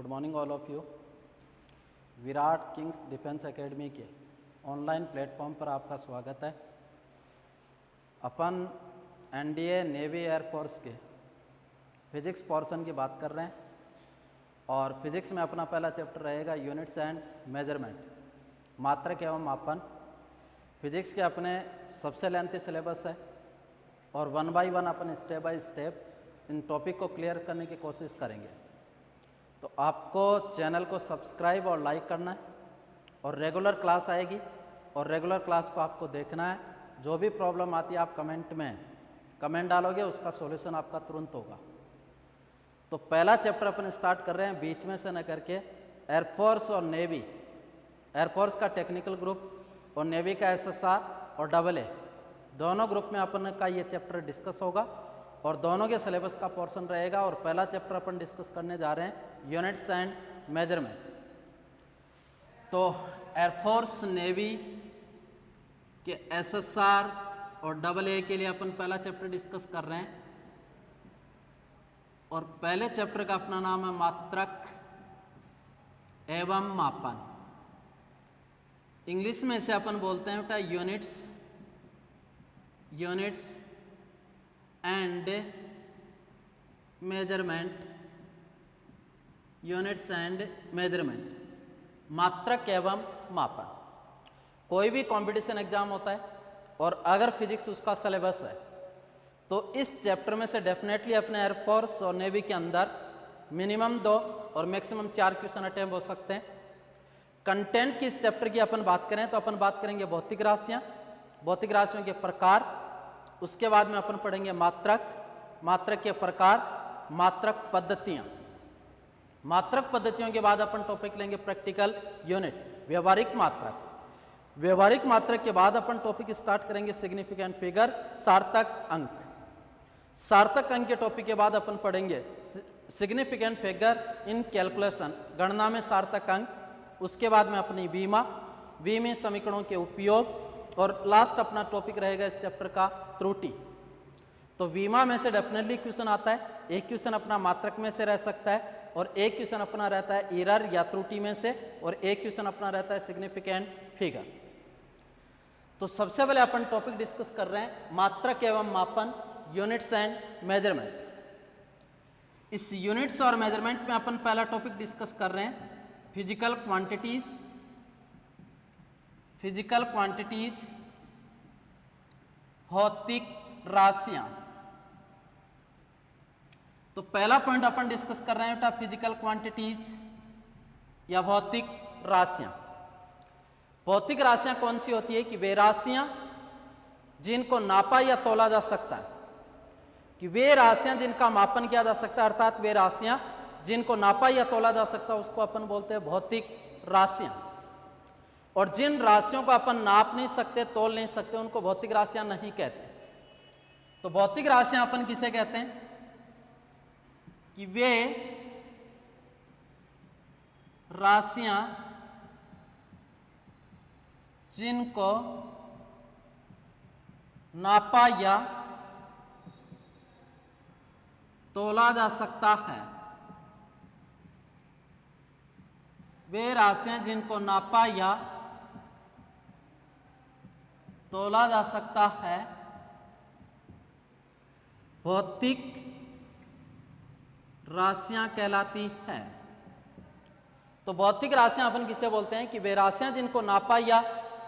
Good morning all of you. Virat Kings defence academy के online platform पर आपका स्वागत है। अपन एनडीए नेवी एयरफोर्स के फिजिक्स पोर्शन की बात कर रहे हैं और फिजिक्स में अपना पहला चैप्टर रहेगा यूनिट्स एंड मेजरमेंट, मात्रक एवं मापन। फिजिक्स के अपने सबसे लेंथी सिलेबस है और 1 बाय 1 अपन स्टेप बाय स्टेप इन टॉपिक को क्लियर करने की कोशिश करेंगे। तो आपको चैनल को सब्सक्राइब और लाइक करना है और रेगुलर क्लास आएगी और रेगुलर क्लास को आपको देखना है। जो भी प्रॉब्लम आती है आप कमेंट डालोगे, उसका सॉल्यूशन आपका तुरंत होगा। तो पहला चैप्टर अपन स्टार्ट कर रहे हैं बीच में से न करके, एयरफोर्स और नेवी। एयरफोर्स का टेक्निकल ग्रुप और नेवी का एसएसआर और AA दोनों ग्रुप में अपन का ये चैप्टर डिस्कस होगा और दोनों के सिलेबस का पोर्शन रहेगा। और पहला चैप्टर अपन डिस्कस करने जा रहे हैं यूनिट्स एंड मेजरमेंट। तो एयरफोर्स नेवी के एसएसआर और AA के लिए अपन पहला चैप्टर डिस्कस कर रहे हैं और पहले चैप्टर का अपना नाम है मात्रक एवं मापन। इंग्लिश में इसे अपन बोलते हैं बेटा यूनिट्स एंड मेजरमेंट, मात्रक एवं मापन। कोई भी कंपटीशन एग्जाम होता है और अगर फिजिक्स उसका सिलेबस है तो इस चैप्टर में से डेफिनेटली अपने एयरफोर्स और नेवी के अंदर मिनिमम 2 और मैक्सिमम 4 क्वेश्चन अटेम्प्ट हो सकते हैं। कंटेंट की इस चैप्टर की अपन बात करें तो अपन बात करेंगे भौतिक राशियों के प्रकार, उसके बाद में अपन पढ़ेंगे मात्रक के प्रकार, मात्रक पद्धतियां। मात्रक पद्धतियों के बाद अपन टॉपिक लेंगे प्रैक्टिकल यूनिट, व्यवहारिक मात्रक के बाद अपन टॉपिक स्टार्ट करेंगे सिग्निफिकेंट फिगर, सार्थक अंक के टॉपिक के बाद अपन पढ़ेंगे सिग्निफिकेंट फिगर इन कैलकुलेशन, गणना में सार्थक अंक। उसके बाद में अपनी विमीय समीकरणों के उपयोग और लास्ट अपना टॉपिक रहेगा इस चैप्टर का त्रुटि। तो विमा में से डेफिनेटली क्वेश्चन आता है, एक क्वेश्चन अपना मात्रक में से रह सकता है और एक क्वेश्चन अपना रहता है एरर या त्रुटि में से और एक क्वेश्चन अपना रहता है सिग्निफिकेंट फिगर। तो सबसे पहले अपन टॉपिक डिस्कस कर रहे हैं मात्रक एवं मापन, यूनिट्स एंड मेजरमेंट। इस यूनिट्स और मेजरमेंट में अपन पहला टॉपिक डिस्कस कर रहे हैं फिजिकल क्वांटिटीज, भौतिक राशियां। तो पहला पॉइंट अपन डिस्कस कर रहे हैं बेटा फिजिकल क्वांटिटीज या भौतिक राशियां। भौतिक राशियां कौन सी होती है कि वे राशियां जिनको नापा या तोला जा सकता है, कि वे राशियां जिनका मापन किया जा सकता है, अर्थात वे राशियां जिनको नापा या तोला जा सकता है उसको अपन बोलते हैं भौतिक राशियां। और जिन राशियों को अपन नाप नहीं सकते, तोल नहीं सकते, उनको भौतिक राशियां नहीं कहते। तो भौतिक राशियां अपन किसे कहते हैं कि वे राशियां जिनको नापा या तोला जा सकता है, वे राशियां जिनको नापा या तोला जा सकता है भौतिक राशियां कहलाती है। तो भौतिक राशियां अपन किसे बोलते हैं कि वे राशियां जिनको नापा या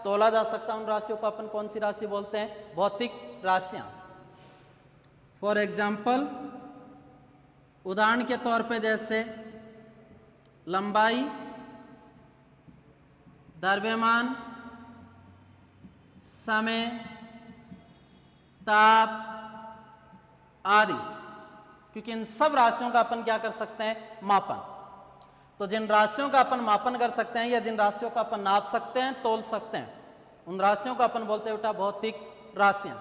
तोला जा सकता है, उन राशियों को अपन कौन सी राशि बोलते हैं? भौतिक राशियां। फॉर एग्जाम्पल, उदाहरण के तौर पे जैसे लंबाई, द्रव्यमान, समय, ताप आदि, क्योंकि इन सब राशियों का अपन क्या कर सकते हैं? मापन। तो जिन राशियों का अपन मापन कर सकते हैं या जिन राशियों का अपन नाप सकते हैं, तोल सकते हैं, उन राशियों को अपन बोलते हैं बेटा भौतिक राशियां।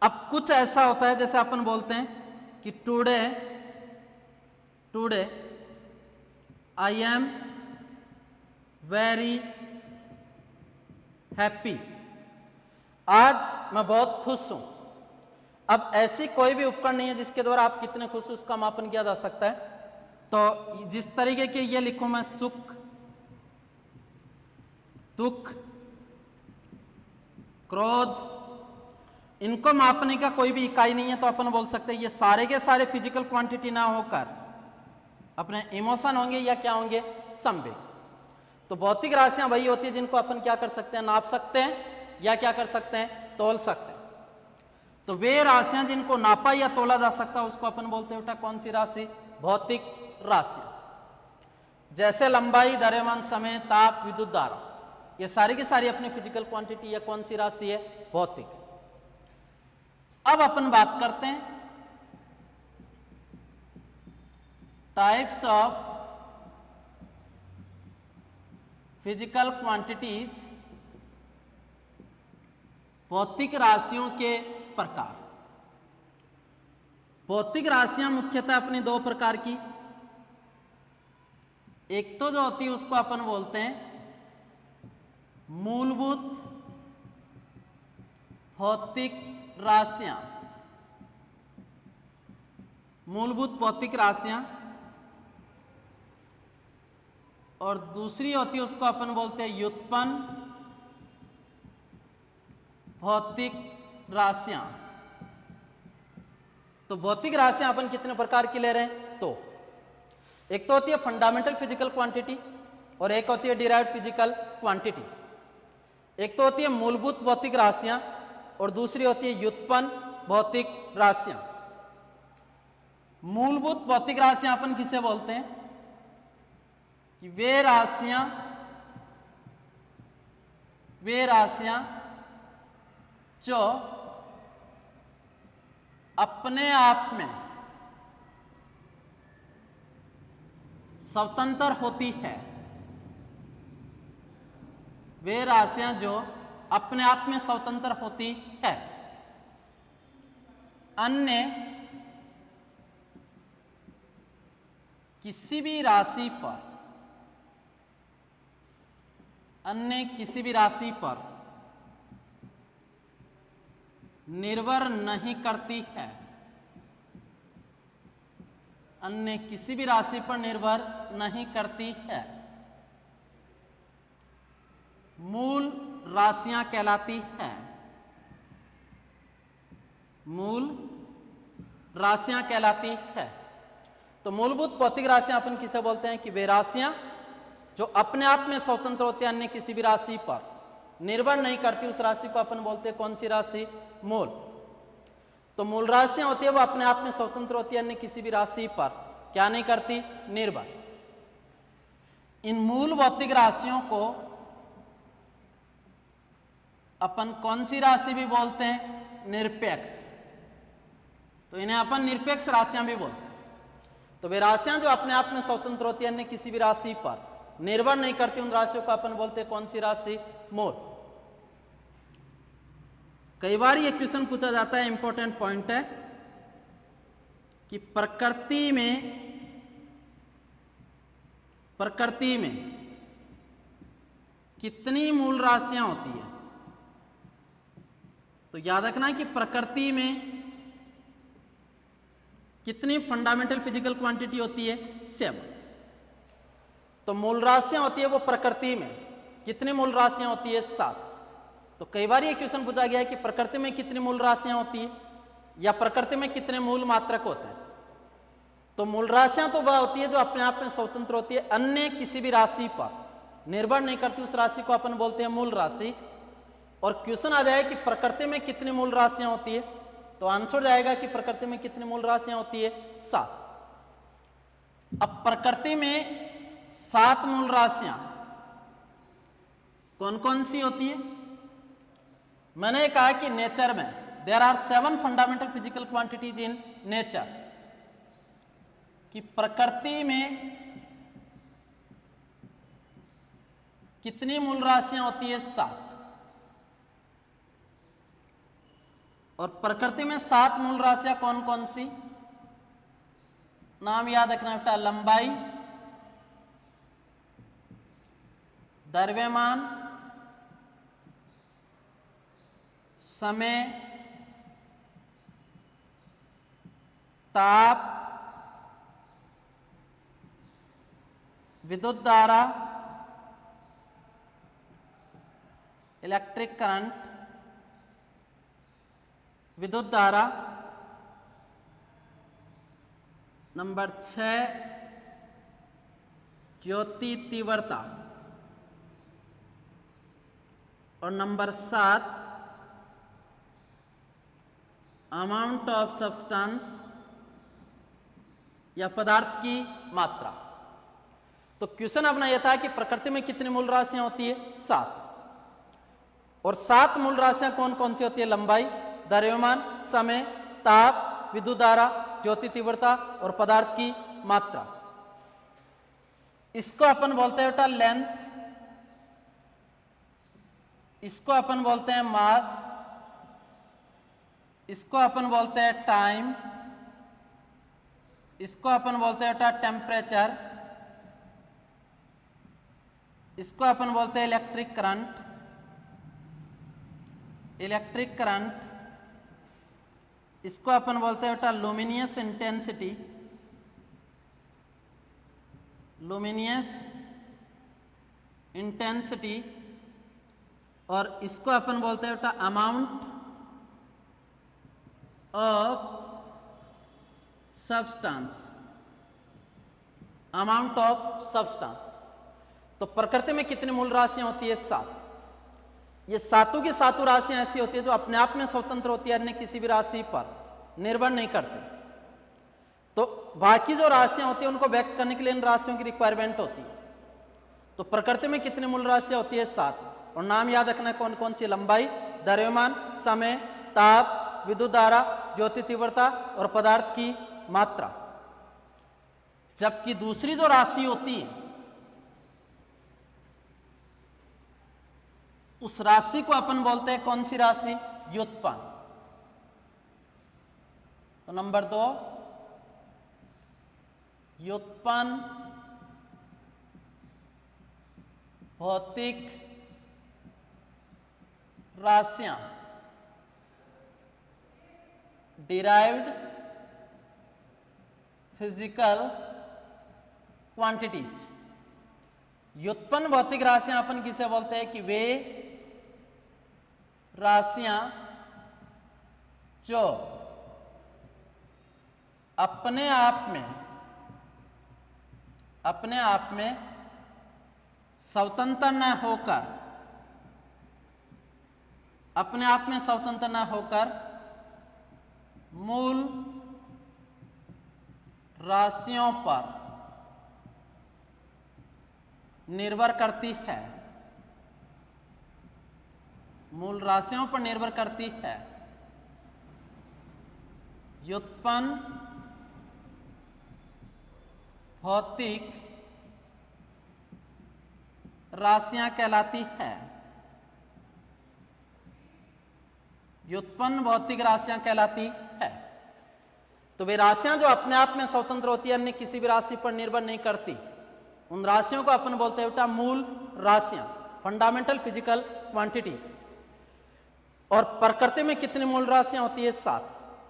अब कुछ ऐसा होता है जैसे अपन बोलते हैं कि today I am very happy, आज मैं बहुत खुश हूं। अब ऐसी कोई भी उपकरण नहीं है जिसके द्वारा आप कितने खुश हैं उसका मापन किया जा सकता है। तो जिस तरीके के ये लिखूं मैं सुख, दुख, क्रोध, इनको मापने का कोई भी इकाई नहीं है, तो अपन बोल सकते हैं ये सारे के सारे फिजिकल क्वांटिटी ना होकर अपने इमोशन होंगे या क्या होंगे, संवेग। तो भौतिक राशियां वही होती है जिनको अपन क्या कर सकते हैं, नाप सकते हैं या क्या कर सकते हैं, तोल सकते हैं। तो वे राशियां जिनको नापा या तोला जा सकता है उसको अपन बोलते हैं बेटा कौन सी राशि, भौतिक राशियां। जैसे लंबाई, द्रव्यमान, समय, ताप, विद्युत धारा, ये सारी की सारी अपनी फिजिकल क्वांटिटी या कौन सी राशि है, भौतिक। अब अपन बात करते हैं टाइप्स ऑफ फिजिकल क्वांटिटीज, भौतिक राशियों के प्रकार। भौतिक राशियां मुख्यतः अपनी दो प्रकार की, एक तो जो होती है उसको अपन बोलते हैं मूलभूत भौतिक राशियां, मूलभूत भौतिक राशियां, और दूसरी होती है उसको अपन बोलते हैं व्युत्पन्न भौतिक राशियां। तो भौतिक राशियां अपन कितने प्रकार की ले रहे हैं, तो एक तो होती है फंडामेंटल फिजिकल क्वांटिटी और एक होती है डिराइव्ड फिजिकल क्वांटिटी। एक तो होती है मूलभूत भौतिक राशियां और दूसरी होती है व्युत्पन्न भौतिक राशियां। मूलभूत भौतिक राशियां अपन किसे बोलते हैं कि वे राशियां जो अपने आप में स्वतंत्र होती है, वे राशियां जो अपने आप में स्वतंत्र होती है, अन्य किसी भी राशि पर, अन्य किसी भी राशि पर निर्भर नहीं करती है, अन्य किसी भी राशि पर निर्भर नहीं करती है, मूल राशियां कहलाती हैं, मूल राशियां कहलाती है। तो मूलभूत भौतिक राशियां अपन किसे बोलते हैं कि वे राशियां जो अपने आप में स्वतंत्र होते हैं, अन्य किसी भी राशि पर निर्भर नहीं करती, उस राशि को अपन बोलते हैं कौन सी राशि, मूल। तो मूल राशियां होती है वो अपने आप में स्वतंत्र होती है, अन्य किसी भी राशि पर क्या नहीं करती, निर्भर। इन मूल भौतिक राशियों को अपन कौन सी राशि भी बोलते हैं, निरपेक्ष। तो इन्हें अपन निरपेक्ष राशियां भी बोलते हैं। तो वे राशियां जो अपने आप में स्वतंत्र होती है, अन्य किसी भी राशि पर निर्भर नहीं करती, उन राशियों को अपन बोलते हैं कौन सी राशि, मूल। कई बार ये क्वेश्चन पूछा जाता है, इंपॉर्टेंट पॉइंट है कि प्रकृति में कितनी मूल राशियां होती है। तो याद रखना कि प्रकृति में कितनी फंडामेंटल फिजिकल क्वांटिटी होती है, 7। तो मूल राशियां होती है वो प्रकृति में कितनी मूल राशियां होती है, 7। तो कई बार ये क्वेश्चन पूछा गया है कि प्रकृति में कितनी मूल राशियां होती है या प्रकृति में कितने मूल मात्रक होते हैं। तो मूल राशियां तो वह होती है जो अपने आप में स्वतंत्र होती है, अन्य किसी भी राशि पर निर्भर नहीं करती, उस राशि को अपन बोलते हैं मूल राशि। और क्वेश्चन आ जाए कि प्रकृति में कितनी मूल राशियां होती है, तो आंसर जाएगा कि प्रकृति में कितनी मूल राशियां होती है, 7। अब प्रकृति में 7 मूल राशियां कौन कौन सी होती है। मैंने कहा कि नेचर में there are 7 fundamental physical quantities in nature, कि प्रकृति में कितनी मूल राशियां होती है, 7। और प्रकृति में 7 मूल राशियां कौन कौन सी, नाम याद रखना बेटा, लंबाई, द्रव्यमान, समय, ताप, विद्युत धारा, इलेक्ट्रिक करंट, विद्युत धारा। नंबर 6 ज्योति तीव्रता, और नंबर 7 अमाउंट ऑफ सब्सटेंस या पदार्थ की मात्रा। तो क्वेश्चन अपना यह था कि प्रकृति में कितनी मूल राशियां होती है? 7। और 7 मूल राशियां कौन कौन सी होती है? लंबाई, द्रव्यमान, समय, ताप, विद्युत धारा, ज्योति तीव्रता और पदार्थ की मात्रा। इसको अपन बोलते हैं बेटा लेंथ, इसको अपन बोलते हैं मास, इसको अपन बोलते हैं टाइम, इसको अपन बोलते हैं बेटा टेम्परेचर, इसको अपन बोलते हैं इलेक्ट्रिक करंट, इलेक्ट्रिक करंट, इसको अपन बोलते हैं बेटा लुमिनियस इंटेंसिटी, लुमिनियस इंटेंसिटी, और इसको अपन बोलते हैं बेटा amount of substance, amount of substance. तो प्रकृति में कितनी मूल राशियां होती है? 7। ये सातों की सातों राशियां ऐसी होती है जो अपने आप में स्वतंत्र होती है, अन्य किसी भी राशि पर निर्भर नहीं करती। तो बाकी जो राशियां होती है उनको व्यक्त करने के लिए इन राशियों की रिक्वायरमेंट होती है। तो प्रकृति में कितनी मूल राशियां होती है? 7। और नाम याद रखना है कौन कौन सी? लंबाई, द्रव्यमान, समय, ताप, विद्युत धारा, ज्योति तीव्रता और पदार्थ की मात्रा। जबकि दूसरी जो राशि होती है उस राशि को अपन बोलते हैं कौन सी राशि? व्युत्पन्न। तो नंबर 2 व्युत्पन्न भौतिक राशियां, डिराइव्ड फिजिकल क्वांटिटीज। व्युत्पन्न भौतिक राशियां अपन किसे बोलते हैं? कि वे राशियां जो अपने आप में स्वतंत्र न होकर, अपने आप में स्वतंत्र न होकर मूल राशियों पर निर्भर करती है, मूल राशियों पर निर्भर करती है। व्युत्पन्न भौतिक राशियां कहलाती है, व्युत्पन्न भौतिक राशियां कहलाती है। तो वे राशियां जो अपने आप में स्वतंत्र होती है, अन्य किसी भी राशि पर निर्भर नहीं करती, उन राशियों को अपन बोलते हैं बेटा मूल राशियां, फंडामेंटल फिजिकल क्वांटिटीज। और प्रकृति में कितनी मूल राशियां होती है? 7।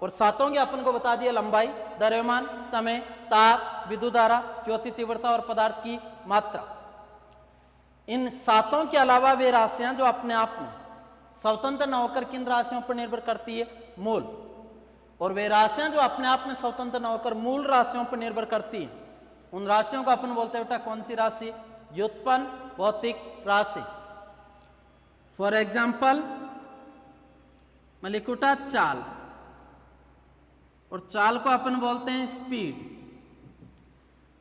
और सातों के अपन को बता दिया लंबाई, द्रव्यमान, समय, ताप, विद्युत धारा, ज्योति तीव्रता और पदार्थ की मात्रा। इन सातों के अलावा वे राशियां जो अपने आप में स्वतंत्र न होकर किन राशियों पर निर्भर करती है? मूल। और वे राशियां जो अपने आप में स्वतंत्र न होकर मूल राशियों पर निर्भर करती हैं, उन राशियों को अपन बोलते हैं बेटा कौन सी राशि? व्युत्पन्न भौतिक राशि। फॉर एग्जाम्पल मैं लिखूं चाल, और चाल को अपन बोलते हैं स्पीड।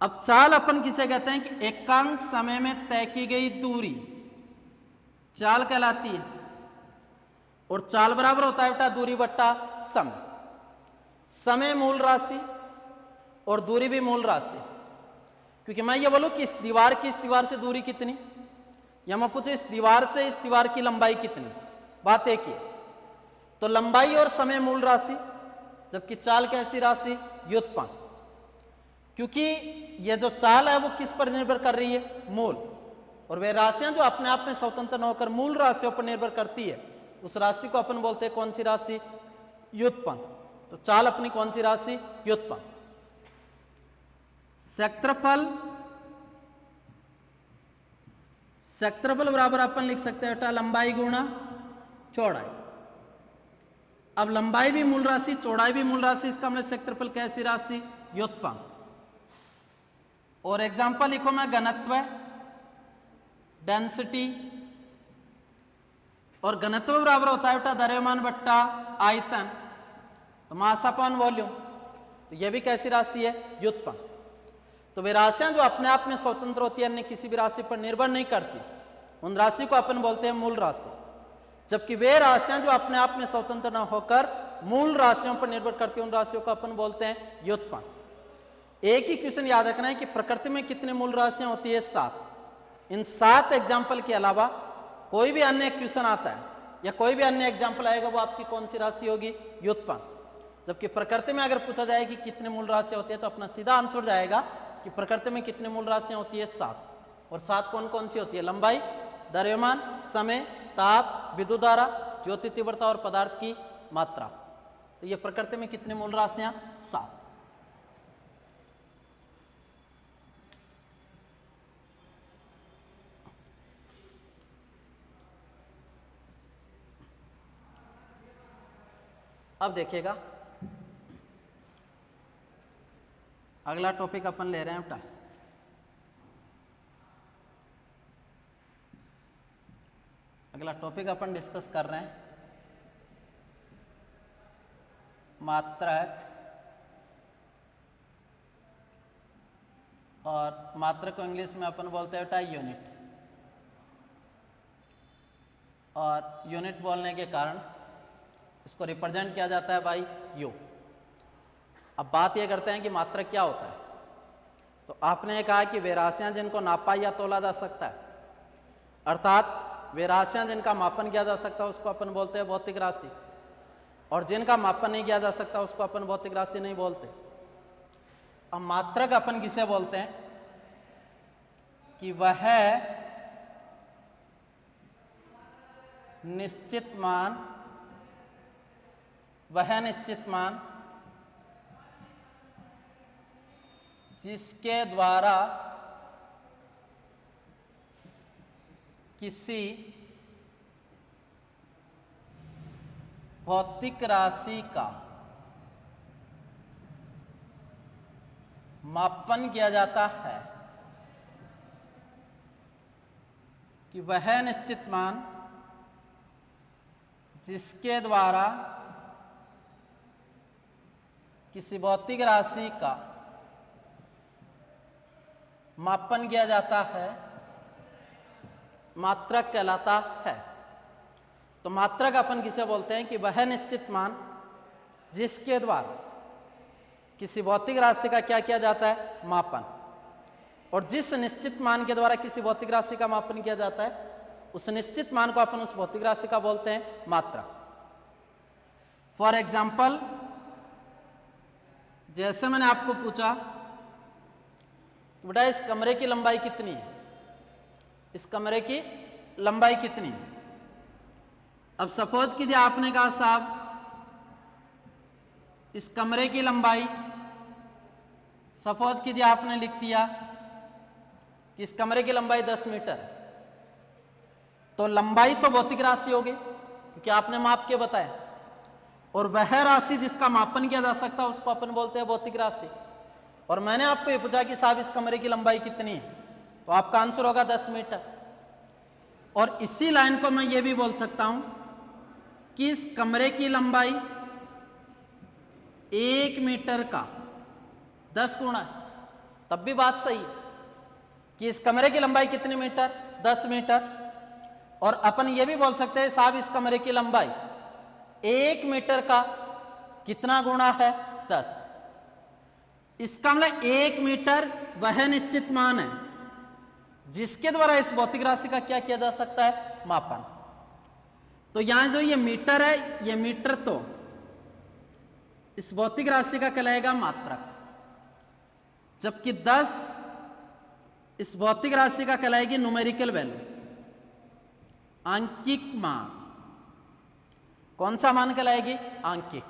अब चाल अपन किसे कहते हैं? कि एकांक समय में तय की गई दूरी चाल कहलाती है। और चाल बराबर होता है बेटा दूरी बट्टा समय। समय मूल राशि और दूरी भी मूल राशि। क्योंकि मैं ये बोलूं कि इस दीवार की इस दीवार से दूरी कितनी, या मैं पूछूं इस दीवार से इस दीवार की लंबाई कितनी, बात एक ही। तो लंबाई और समय मूल राशि, जबकि चाल कैसी राशि? व्युत्पन्न। क्योंकि ये जो चाल है वो किस पर निर्भर कर रही है? मूल। और वे राशियां जो अपने आप में स्वतंत्र न होकर मूल राशियों पर निर्भर करती है, उस राशि को अपन बोलते हैं कौन सी राशि? व्युत्पन्न। तो चाल अपनी कौन सी राशि? व्युत्पन्न। क्षेत्रफल क्षेत्रफल बराबर अपन लिख सकते हैं बेटा लंबाई गुणा चौड़ाई। अब लंबाई भी मूल राशि, चौड़ाई भी मूल राशि, इसका मतलब क्षेत्रफल कैसी राशि? व्युत्पन्न। और एग्जांपल लिखो मैं घनत्व, डेंसिटी, और घनत्व बराबर होता है बेटा द्रव्यमान बट्टा आयतन, तो मास अपॉन वॉल्यूम। तो यह भी कैसी राशि है? व्युत्पन्न। तो वे राशियां जो अपने आप में स्वतंत्र होती है, अन्य किसी भी राशि पर निर्भर नहीं करती, उन राशि को अपन बोलते हैं मूल राशि। जबकि वे राशियां जो अपने आप में स्वतंत्र न होकर मूल राशियों पर निर्भर करती है, उन राशियों को अपन बोलते हैं व्युत्पन्न। एक ही क्वेश्चन याद रखना है कि प्रकृति में कितने मूल राशियां होती है? 7। इन 7 एग्जाम्पल के अलावा कोई भी अन्य क्वेश्चन आता है या कोई भी अन्य एग्जाम्पल आएगा, वो आपकी कौन सी राशि होगी? व्युत्पन्न। जबकि प्रकृति में अगर पूछा जाए कि कितने मूल राशियां होती है, तो अपना सीधा आंसर जाएगा कि प्रकृति में कितने मूल राशियां होती है? 7। और 7 कौन कौन सी होती है? लंबाई, द्रव्यमान, समय, ताप, विद्युत धारा, ज्योति तीव्रता और पदार्थ की मात्रा। तो ये प्रकृति में कितने मूल राशियां? 7। अब देखिएगा अगला टॉपिक अपन ले रहे हैं बेटा अगला टॉपिक अपन डिस्कस कर रहे हैं मात्रक, और मात्रक को इंग्लिश में अपन बोलते हैं बेटा यूनिट। और यूनिट बोलने के कारण इसको रिप्रेजेंट किया जाता है बाई यू। अब बात यह करते हैं कि मात्रक क्या होता है। तो आपने ये कहा कि वे राशियां जिनको नापा या तोला जा सकता है, अर्थात वे राशियां जिनका मापन किया जा सकता है उसको अपन बोलते हैं भौतिक राशि, और जिनका मापन नहीं किया जा सकता उसको अपन भौतिक राशि नहीं बोलते। अब मात्रक अपन किसे बोलते हैं? कि वह निश्चित मान जिसके द्वारा किसी भौतिक राशि का मापन किया जाता है। कि वह निश्चित मान जिसके द्वारा किसी भौतिक राशि का मापन किया जाता है मात्रक कहलाता है। तो मात्रक अपन किसे बोलते हैं? कि वह निश्चित मान जिसके द्वारा किसी भौतिक राशि का क्या किया जाता है? मापन। और जिस निश्चित मान के द्वारा किसी भौतिक राशि का मापन किया जाता है, उस निश्चित मान को अपन उस भौतिक राशि का बोलते हैं मात्रक। फॉर एग्जाम्पल, जैसे मैंने आपको पूछा बेटा इस कमरे की लंबाई कितनी है? इस कमरे की लंबाई कितनी है? अब सपोज कीजिए आपने कहा साहब इस कमरे की लंबाई, सपोज कीजिए आपने लिख दिया कि इस कमरे की लंबाई 10 मीटर है। तो लंबाई तो भौतिक राशि होगी क्योंकि आपने माप के बताया, और वह राशि जिसका मापन किया जा सकता है उसको अपन बोलते हैं भौतिक राशि। और मैंने आपको ये पूछा कि साहब इस कमरे की लंबाई कितनी है, तो आपका आंसर होगा 10 मीटर। और इसी लाइन को मैं ये भी बोल सकता हूं कि इस कमरे की लंबाई 1 मीटर का 10 गुना है, तब भी बात सही है कि इस कमरे की लंबाई कितनी मीटर? 10 मीटर। और अपन ये भी बोल सकते हैं साहब इस कमरे की लंबाई 1 मीटर का कितना गुना है? 10। इसका मतलब 1 मीटर वह निश्चित मान है जिसके द्वारा इस भौतिक राशि का क्या किया जा सकता है? मापन। तो यहां जो ये मीटर है, ये मीटर तो इस भौतिक राशि का कहलाएगा मात्रक, जबकि 10 इस भौतिक राशि का कहलाएगी न्यूमेरिकल वैल्यू, आंकिक मान। कौन सा मान कहलाएगी? आंकिक।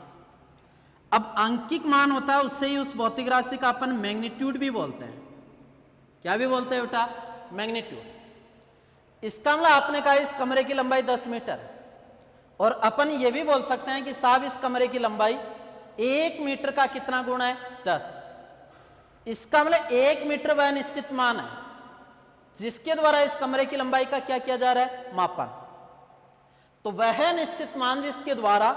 अब आंकिक मान होता है, उससे ही उस भौतिक राशि का अपन मैग्नीट्यूड भी बोलते हैं। क्या भी बोलते हैं बेटा? मैग्नीट्यूड। इसका मतलब आपने कहा इस कमरे की लंबाई 10 मीटर है, और अपन ये भी बोल सकते हैं कि साहब इस कमरे की लंबाई 1 मीटर का कितना गुणा है? 10। इसका मतलब 1 मीटर वह निश्चित मान है जिसके द्वारा इस कमरे की लंबाई का क्या किया जा रहा है? मापन। तो वह निश्चित मान जिसके द्वारा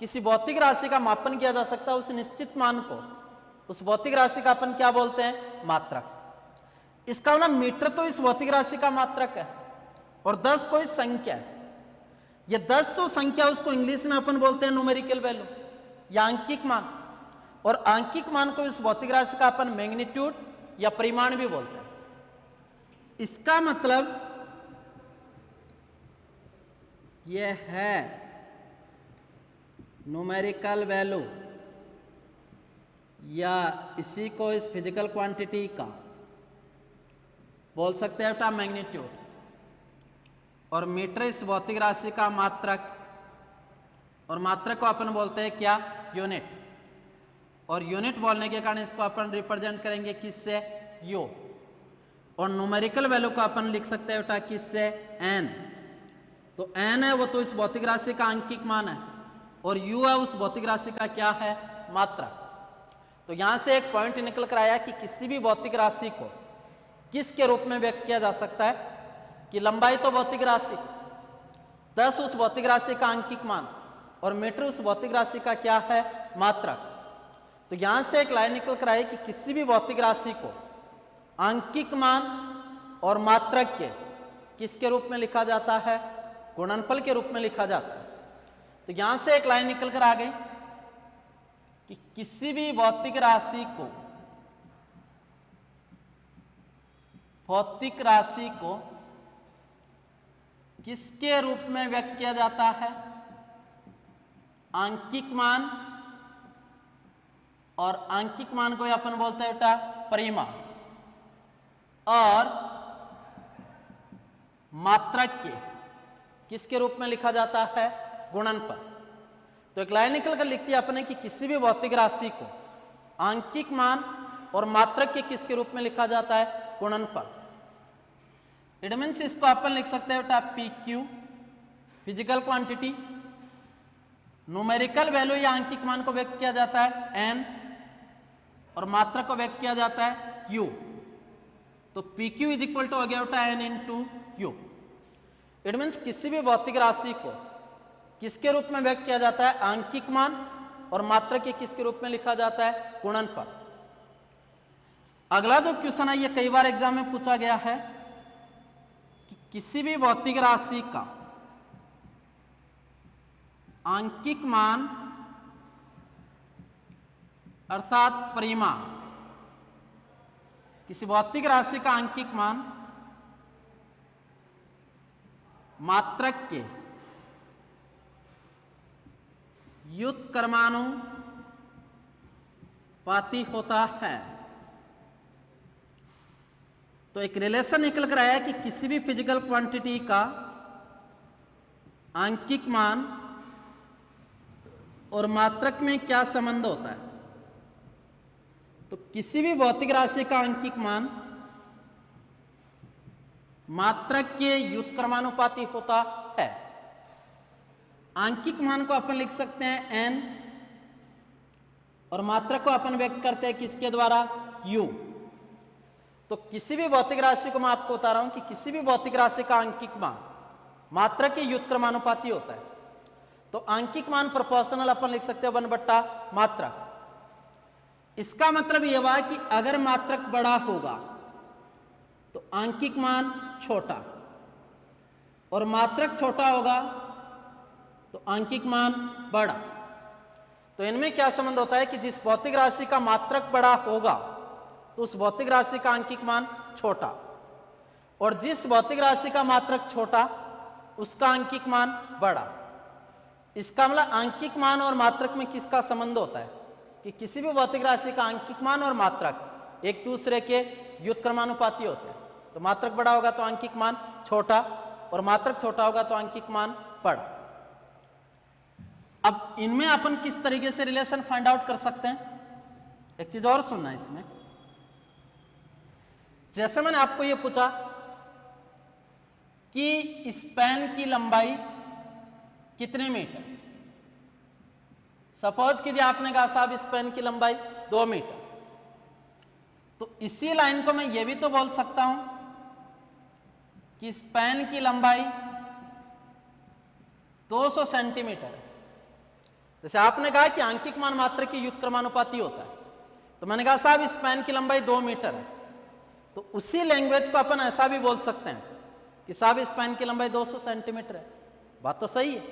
किसी भौतिक राशि का मापन किया जा सकता है, उस निश्चित मान को, उस भौतिक राशि का अपन क्या बोलते हैं? मात्रक। इसका मतलब मीटर तो इस भौतिक राशि का मात्रक है और 10 कोई संख्या है। ये 10 जो संख्या उसको इंग्लिश में अपन बोलते हैं न्यूमेरिकल वैल्यू या आंकिक मान, और आंकिक मान को इस भौतिक राशि का अपन मैग्नीट्यूड या परिमाण भी बोलते हैं। इसका मतलब यह है न्यूमेरिकल वैल्यू, या इसी को इस फिजिकल क्वांटिटी का बोल सकते हैं मैग्नीट्यूड, और मीटर इस भौतिक राशि का मात्रक, और मात्रक को अपन बोलते हैं क्या? यूनिट। और यूनिट बोलने के कारण इसको अपन रिप्रेजेंट करेंगे किससे? यू। और न्यूमेरिकल वैल्यू को अपन लिख सकते हैं किससे? एन। तो एन है वो तो इस भौतिक राशि का आंकिक मान है, और यू है उस भौतिक राशि का क्या है? मात्रक। तो यहां से एक पॉइंट निकल कर आया कि किसी भी भौतिक राशि को किसके रूप में व्यक्त किया जा सकता है? कि लंबाई तो भौतिक राशि, 10 उस भौतिक राशि का आंकिक मान, और मीटर उस भौतिक राशि का क्या है? मात्रक। तो यहां से एक लाइन निकल कर आई कि किसी भी भौतिक राशि को आंकिक मान और मात्रक के किसके रूप में लिखा जाता है? गुणनफल के रूप में लिखा जाता है। तो यहां से एक लाइन निकल कर आ गई कि किसी भी भौतिक राशि को किसके रूप में व्यक्त किया जाता है? आंकिक मान, और आंकिक मान को अपन बोलते हैं बेटा परिमाण, और मात्रक के किसके रूप में लिखा जाता है? गुणनफल। तो एक लाइन निकल कर लिखती है अपने कि किसी भी भौतिक राशि को आंकिक मान और मात्रक के किसके रूप में लिखा जाता है? गुणनफल। इट मीन्स इसको अपन लिख सकते हैं बेटा P Q, physical quantity, numerical value या आंकिक मान को व्यक्त किया जाता है एन, और मात्रक को व्यक्त किया जाता है यू। तो P Q is equal to हो गया बेटा N into U. It means किसी भी भौतिक राशि को किसके रूप में व्यक्त किया जाता है? आंकिक मान, और मात्रक के किसके रूप में लिखा जाता है? गुणनफल। अगला जो क्वेश्चन है ये कई बार एग्जाम में पूछा गया है कि किसी भी भौतिक राशि का आंकिक मान अर्थात परिमाण, किसी भौतिक राशि का आंकिक मान मात्रक के व्युत्क्रमानुपाती होता है। तो एक रिलेशन निकल कर आया कि किसी भी फिजिकल क्वांटिटी का आंकिक मान और मात्रक में क्या संबंध होता है? तो किसी भी भौतिक राशि का आंकिक मान मात्रक के व्युत्क्रमानुपाती होता है। आंकिक मान को अपन लिख सकते हैं एन, और मात्रक को अपन व्यक्त करते हैं किसके द्वारा? यू। तो किसी भी भौतिक राशि को मैं आपको बता रहा हूं कि किसी भी भौतिक राशि का आंकिक मान मात्रक के व्युत्क्रमानुपाती होता है। तो आंकिक मान प्रोपोर्शनल अपन लिख सकते हैं 1/, मात्रक। इसका मतलब यह हुआ कि अगर मात्रक बड़ा होगा तो आंकिक मान छोटा, और मात्रक छोटा होगा तो आंकिक मान बड़ा। तो इनमें क्या संबंध होता है कि जिस भौतिक राशि का मात्रक बड़ा होगा तो उस भौतिक राशि का आंकिक मान छोटा, और जिस भौतिक राशि का मात्रक छोटा उसका आंकिक मान बड़ा। इसका मतलब आंकिक मान और मात्रक में किसका संबंध होता है? कि किसी भी भौतिक राशि का आंकिक मान और मात्रक एक दूसरे के व्युत्क्रमानुपाती होते हैं। तो मात्रक बड़ा होगा तो आंकिक मान छोटा, और मात्रक छोटा होगा तो आंकिक मान बड़ा। अब इनमें अपन किस तरीके से रिलेशन फाइंड आउट कर सकते हैं? एक चीज और सुनना है इसमें। जैसे मैंने आपको यह पूछा कि स्पैन की लंबाई कितने मीटर। सपोज कीजिए आपने कहा साहब स्पैन की लंबाई 2 मीटर, तो इसी लाइन को मैं ये भी तो बोल सकता हूं कि स्पैन की लंबाई 200 सेंटीमीटर है। जैसे आपने कहा कि आंकिक मान मात्रक की व्युत्क्रमानुपाती होता है, तो मैंने कहा साहब स्पैन की लंबाई 2 मीटर है, तो उसी लैंग्वेज को अपन ऐसा भी बोल सकते हैं कि साहब स्पैन की लंबाई 200 सेंटीमीटर है। बात तो सही है।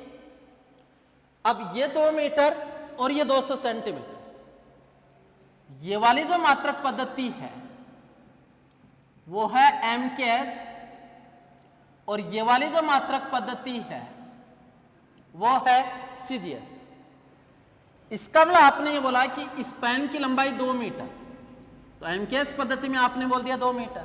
अब ये 2 मीटर और ये 200 सेंटीमीटर, ये वाली जो मात्रक पद्धति है वो है MKS, और ये वाली जो मात्रक पद्धति है वो है CGS। इसका मतलब आपने ये बोला कि स्पैन की लंबाई 2 मीटर, तो MKS पद्धति में आपने बोल दिया 2 मीटर,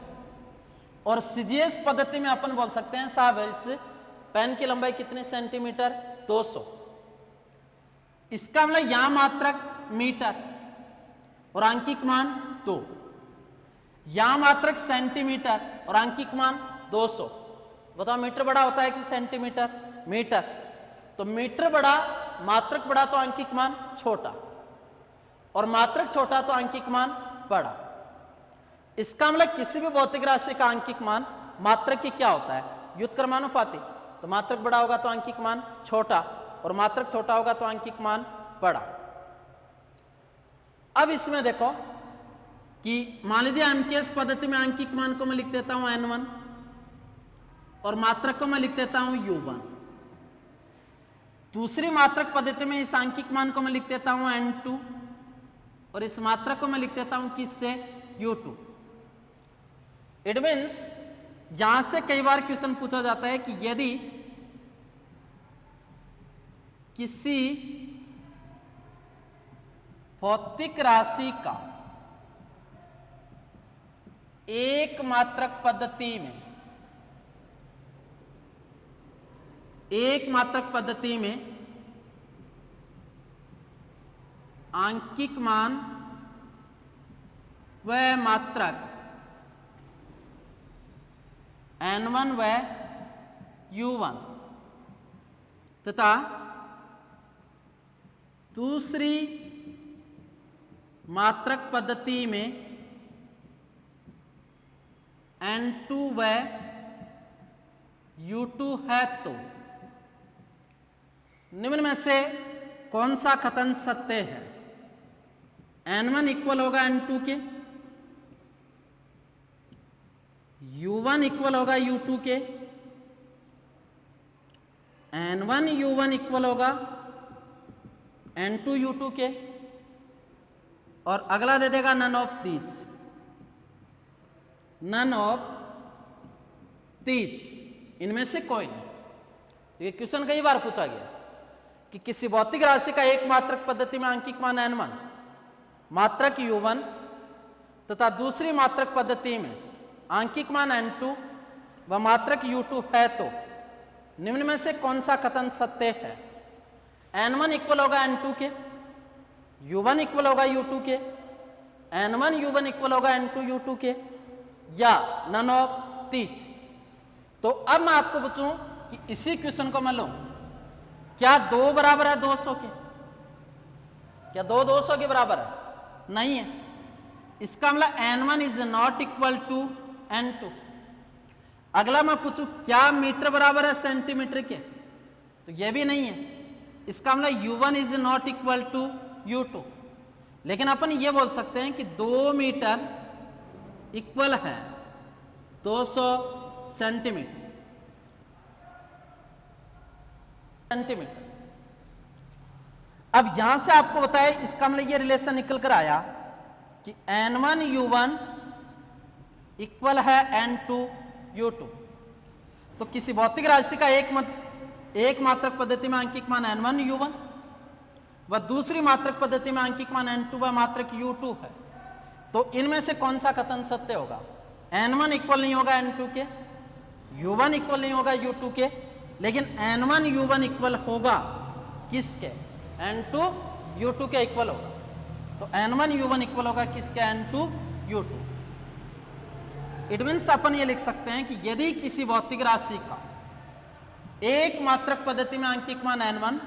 और CGS पद्धति में अपन बोल सकते हैं साहब इस स्पैन की लंबाई कितने सेंटीमीटर, 200। इसका मतलब यहां मात्रक मीटर और आंकिक मान 2, यहां मात्रक सेंटीमीटर और आंकिक मान 200। बताओ मीटर बड़ा होता है कि सेंटीमीटर? मीटर। तो मीटर बड़ा, मात्रक बड़ा तो आंकिक मान छोटा, और मात्रक छोटा तो आंकिक मान बड़ा। इसका मतलब किसी भी भौतिक राशि का आंकिक मान मात्रक की क्या होता है, व्युत्क्रमानुपाती। तो मात्रक बड़ा होगा तो आंकिक मान छोटा, और मात्रक छोटा होगा तो आंकिक मान बड़ा। अब इसमें देखो कि मान लीजिए MKS पद्धति में आंकिक मान को मैं लिख देता हूं N1, और मात्रक को मैं लिख देता हूं U1। दूसरी मात्रक पद्धति में इस आंकिक मान को मैं लिख देता हूं N2, और इस मात्रक को मैं लिख देता हूं किससे, U2। इट मीन्स यहां से कई बार क्वेश्चन पूछा जाता है कि यदि किसी भौतिक राशि का एक मात्रक पद्धति में आंकिक मान व मात्रक N1 व U1 तथा दूसरी मात्रक पद्धति में N2 व U2 है, तो निम्न में से कौन सा कथन सत्य है। N1 इक्वल होगा N2 के, U1 इक्वल होगा U2 के, N1 U1 इक्वल होगा N2 U2 के, और अगला दे देगा none of these. None of these, इनमें से कोई नहीं। तो ये क्वेश्चन कई बार पूछा गया कि किसी भौतिक राशि का एक मात्रक पद्धति में आंकिक मान N1, मात्रक U1 तथा दूसरी मात्रक पद्धति में आंकिक मान N2 व मात्रक U2 है, तो निम्न में से कौन सा कथन सत्य है। N1 इक्वल होगा N2 के, U1 इक्वल होगा U2 के, N1 U1 इक्वल होगा N2 U2 के, या नन ऑफ दीज। तो अब मैं आपको पूछूं कि इसी क्वेश्चन को मैं लूं, क्या 2 बराबर है 200 के? क्या 2 200 के बराबर है? नहीं है। इसका मतलब N1 is not equal to N2। अगला मैं पूछूं क्या मीटर बराबर है सेंटीमीटर के? तो यह भी नहीं है। इसका मतलब U1 is not equal to U2। लेकिन अपन ये बोल सकते हैं कि 2 मीटर इक्वल है 200 सेंटीमीटर। अब यहां से आपको बताया, इसका मतलब ये रिलेशन निकल कर आया कि N1 U1 इक्वल है N2 U2। तो किसी भौतिक राशि का एक मात्रक पद्धति में आंकिक मान N1 U1 व दूसरी मात्रक पद्धति में आंकिक मान N2 व मात्रक U2 है, तो इनमें से कौन सा कथन सत्य होगा। N1 इक्वल नहीं होगा N2 के, U1 इक्वल नहीं होगा U2 के, लेकिन N1 U1 इक्वल होगा किसके, N2 U2 के इक्वल होगा। तो N1 U1 इक्वल होगा किसके, N2 U2। इट मीन्स अपन ये लिख सकते हैं कि यदि किसी भौतिक राशि का एक मात्रक पद्धति में आंकिक मान n1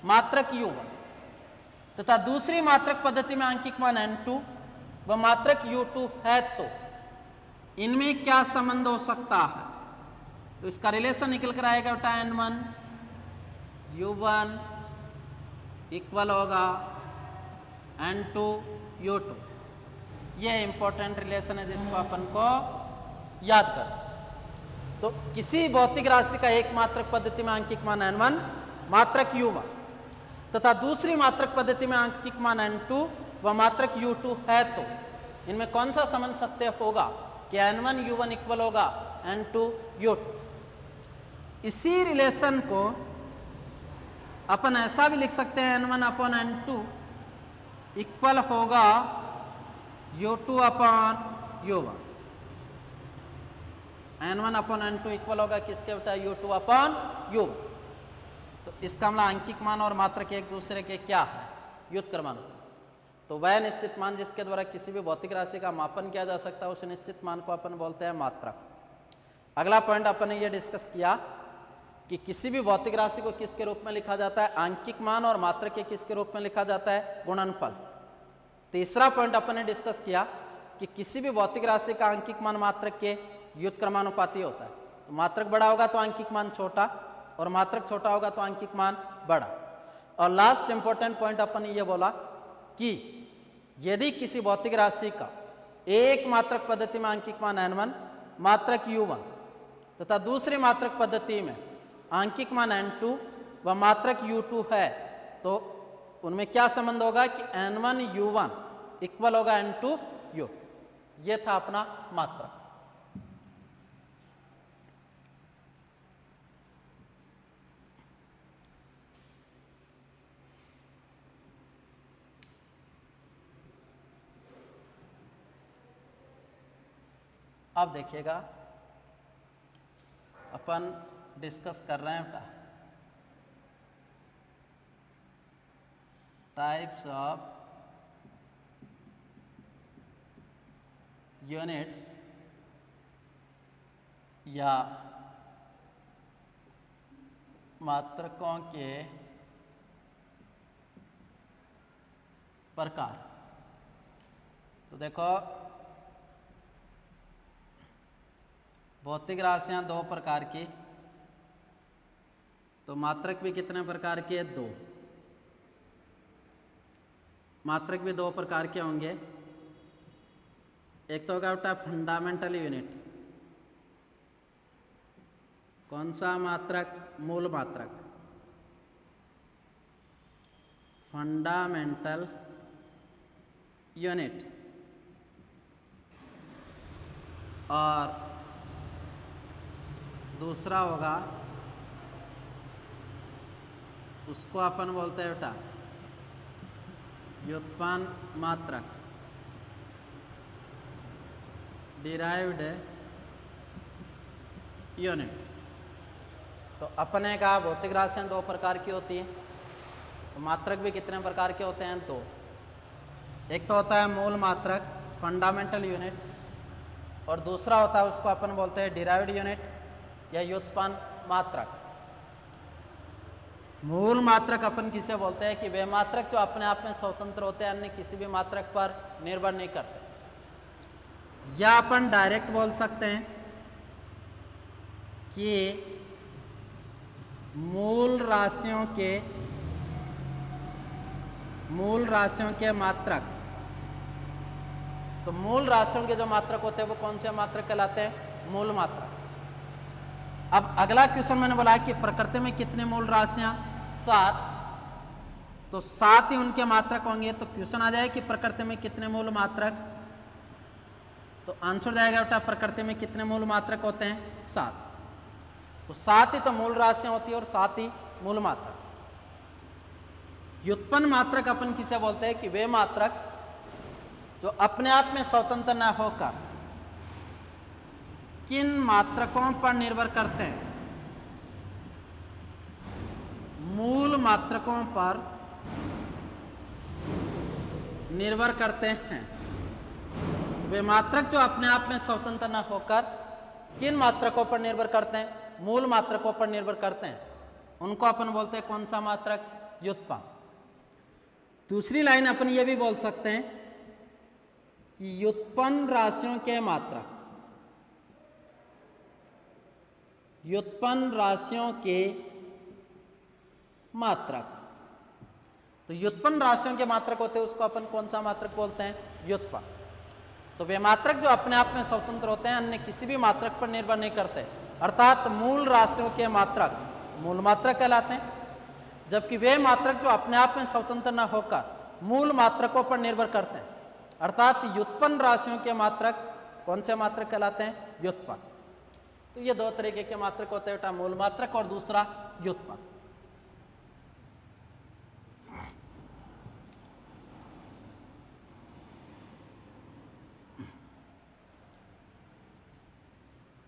मात्रक u1 तथा दूसरी मात्रक पद्धति में आंकिक मान n2 व मात्रक u2 है, तो इनमें क्या संबंध हो सकता है? तो इसका रिलेशन निकल कर आएगा बेटा n1 u1 इक्वल होगा n2 u2। ये इंपॉर्टेंट रिलेशन है जिसको अपन को याद कर। तो किसी भौतिक राशि का एक मात्रक पद्धति में आंकिक मान n1 मात्रक u1 तथा दूसरी मात्रक पद्धति में आंकिक मान n2 व मात्रक u2 है, तो इनमें कौन सा संबंध सत्य होगा कि n1 u1 इक्वल होगा n2 u2। इसी रिलेशन को अपन ऐसा भी लिख सकते हैं n1 अपॉन n2 इक्वल होगा u2 upon u1। n1 upon n2 equal होगा किसके बेटा u2 अपॉन u1। तो इसका मतलब आंकिक मान और मात्रक एक दूसरे के क्या है? व्युत्क्रमानुपाती। तो वह निश्चित मान जिसके द्वारा किसी भी भौतिक राशि का मापन किया जा सकता है उस निश्चित मान को अपन बोलते हैं मात्रक। अगला पॉइंट अपन ने ये डिस्कस किया कि किसी भी भौतिक राशि को किसके रूप में लिखा जाता है? आंकिक मान, और मात्रक के किसके रूप में लिखा जाता है? गुणनफल। तीसरा पॉइंट अपन ने डिस्कस किया कि किसी भी भौतिक राशि का आंकिक मान मात्रक के व्युत्क्रमानुपाती होता है। तो मात्रक बड़ा होगा तो आंकिक मान छोटा, और मात्रक छोटा होगा तो आंकिक मान बड़ा। और लास्ट इंपॉर्टेंट पॉइंट अपन ने ये बोला कि यदि किसी भौतिक राशि का एक मात्रक पद्धति में आंकिक मान n1 मात्रक u1 तथा दूसरी मात्रक पद्धति में आंकिक मान n2 व मात्रक u2 है, तो उनमें क्या संबंध होगा कि n1 u1 इक्वल होगा n2 u। ये था अपना मात्रक। अब देखिएगा अपन डिस्कस कर रहे हैं टाइप्स ऑफ यूनिट्स या मात्रकों के प्रकार। तो देखो भौतिक राशियां दो प्रकार की, तो मात्रक भी कितने प्रकार के? दो। मात्रक भी दो प्रकार के होंगे। एक तो होगा बेटा फंडामेंटल यूनिट। कौन सा मात्रक? मूल मात्रक, फंडामेंटल यूनिट। और दूसरा होगा, उसको अपन बोलते हैं बेटा व्युत्पन्न मात्रक, डिराइव्ड यूनिट। तो अपने का भौतिक राशियां दो प्रकार की होती हैं, तो मात्रक भी कितने प्रकार के होते हैं? दो। एक तो होता है मूल मात्रक, फंडामेंटल यूनिट, और दूसरा होता है उसको अपन बोलते हैं डिराइव्ड यूनिट या व्युत्पन्न मात्रक। मूल मात्रक अपन किसे बोलते हैं कि वे मात्रक जो अपने आप में स्वतंत्र होते हैं, अन्य किसी भी मात्रक पर निर्भर नहीं करते। या अपन डायरेक्ट बोल सकते हैं कि मूल राशियों के मात्रक। तो मूल राशियों के जो मात्रक होते हैं वो कौन से मात्रक कहलाते हैं? मूल मात्रक। अब अगला क्वेश्चन मैंने बोला कि प्रकृति में कितने मूल राशियां? 7। तो 7 ही उनके मात्रक होंगे। तो क्वेश्चन आ जाए कि प्रकृति में कितने मूल मात्रक? तो आंसर जाएगा बेटा प्रकृति में कितने मूल मात्रक होते हैं? 7। तो 7 ही तो मूल राशियां होती है और 7 ही मूल मात्रक। व्युत्पन्न मात्रक अपन किसे बोलते हैं कि वे मात्रक जो अपने आप में स्वतंत्र न होकर किन मात्रकों पर निर्भर करते हैं? मूल मात्रकों पर निर्भर करते हैं। वे मात्रक जो अपने आप में स्वतंत्र न होकर किन मात्रकों पर निर्भर करते हैं? मूल मात्रकों पर निर्भर करते हैं, उनको अपन बोलते हैं कौन सा मात्रक? व्युत्पन्न। दूसरी लाइन अपन ये भी बोल सकते हैं कि व्युत्पन्न राशियों के मात्रक, व्युत्पन्न राशियों के मात्रक। तो व्युत्पन्न राशियों के मात्रक होते हैं उसको अपन कौन सा मात्रक बोलते हैं? व्युत्पन्न। तो वे मात्रक जो अपने आप में स्वतंत्र होते हैं, अन्य किसी भी मात्रक पर निर्भर नहीं करते, अर्थात मूल राशियों के मात्रक मूल मात्रक कहलाते हैं, जबकि वे मात्रक जो अपने आप में स्वतंत्र न होकर मूल मात्रकों पर निर्भर करते हैं, अर्थात व्युत्पन्न राशियों के मात्रक कौन से मात्रक कहलाते हैं? व्युत्पन्न। तो ये दो तरीके के मात्रक होते हैं बेटा, मूल मात्रक और दूसरा व्युत्पन्न।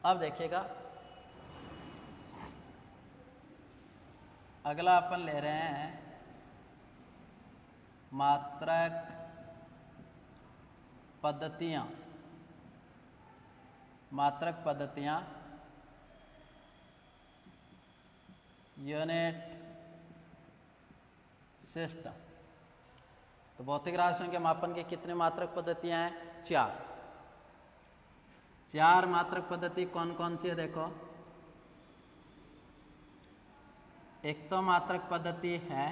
अब देखिएगा अगला अपन ले रहे हैं मात्रक पद्धतियां। मात्रक पद्धतियां यूनिट सिस्टम। तो भौतिक राशियों के मापन की कितनी मात्रक पद्धतियां हैं? 4। 4 मात्रक पद्धति कौन कौन सी है? देखो, एक तो मात्रक पद्धति है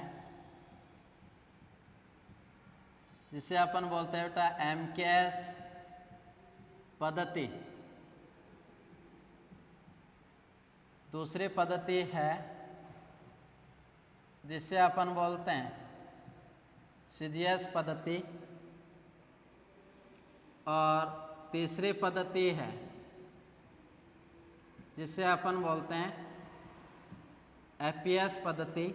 जिसे अपन बोलते हैं बेटा एमकेएस पद्धति। दूसरी पद्धति है जिसे अपन बोलते हैं सीजीएस पद्धति, और तीसरी पद्धति है जिसे अपन बोलते हैं एपीएस पद्धति,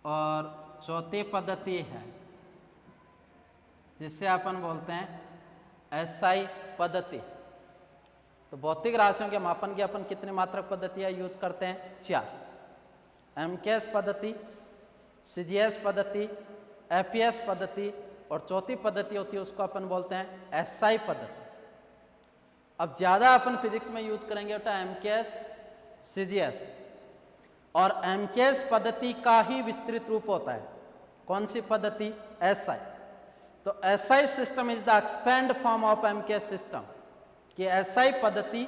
और चौथी पद्धति है जिसे अपन बोलते हैं एसआई पद्धति। तो भौतिक राशियों के मापन की अपन कितनी मात्रक पद्धतियां यूज करते हैं? 4। एमकेएस पद्धति, सीजीएस पद्धति, एपीएस पद्धति, और चौथी पद्धति होती है उसको अपन बोलते हैं एसआई पद्धति। अब ज्यादा अपन फिजिक्स में यूज करेंगे बेटा एमकेएस, सीजीएस, और एमकेएस पद्धति का ही विस्तृत रूप होता है कौन सी पद्धति? एसआई। तो SI system is the expand form of MKS system, कि एसआई पद्धति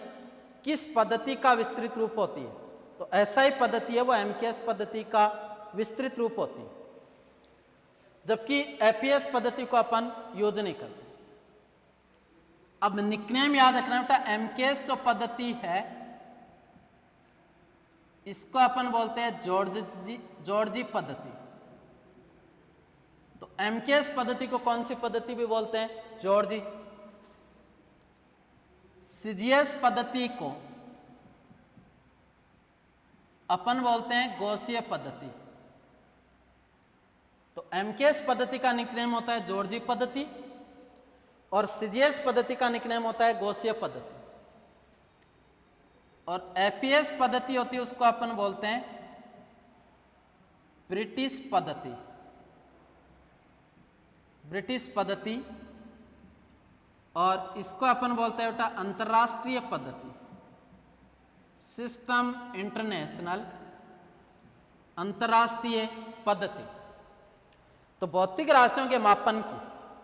किस पद्धति का विस्तृत रूप होती है? तो एसआई पद्धति है वो एमकेएस पद्धति का विस्तृत रूप होती है, जबकि एपीएस पद्धति को अपन यूज नहीं करते। अब निकनेम याद रखना बेटा, एमकेएस जो पद्धति है इसको अपन बोलते हैं जॉर्जी पद्धति। तो एमकेएस पद्धति को कौन सी पद्धति भी बोलते हैं? जॉर्जी। सीजीएस पद्धति को अपन बोलते हैं गॉसिय पद्धति। तो एमकेएस पद्धति का निकनेम होता है जॉर्जी पद्धति, और सीजीएस पद्धति का निकनेम होता है गॉसिय पद्धति, और एपीएस पद्धति होती है उसको अपन बोलते हैं ब्रिटिश पद्धति। ब्रिटिश पद्धति, और इसको अपन बोलते हैं बेटा अंतरराष्ट्रीय पद्धति, सिस्टम इंटरनेशनल, अंतरराष्ट्रीय पद्धति। तो भौतिक राशियों के मापन की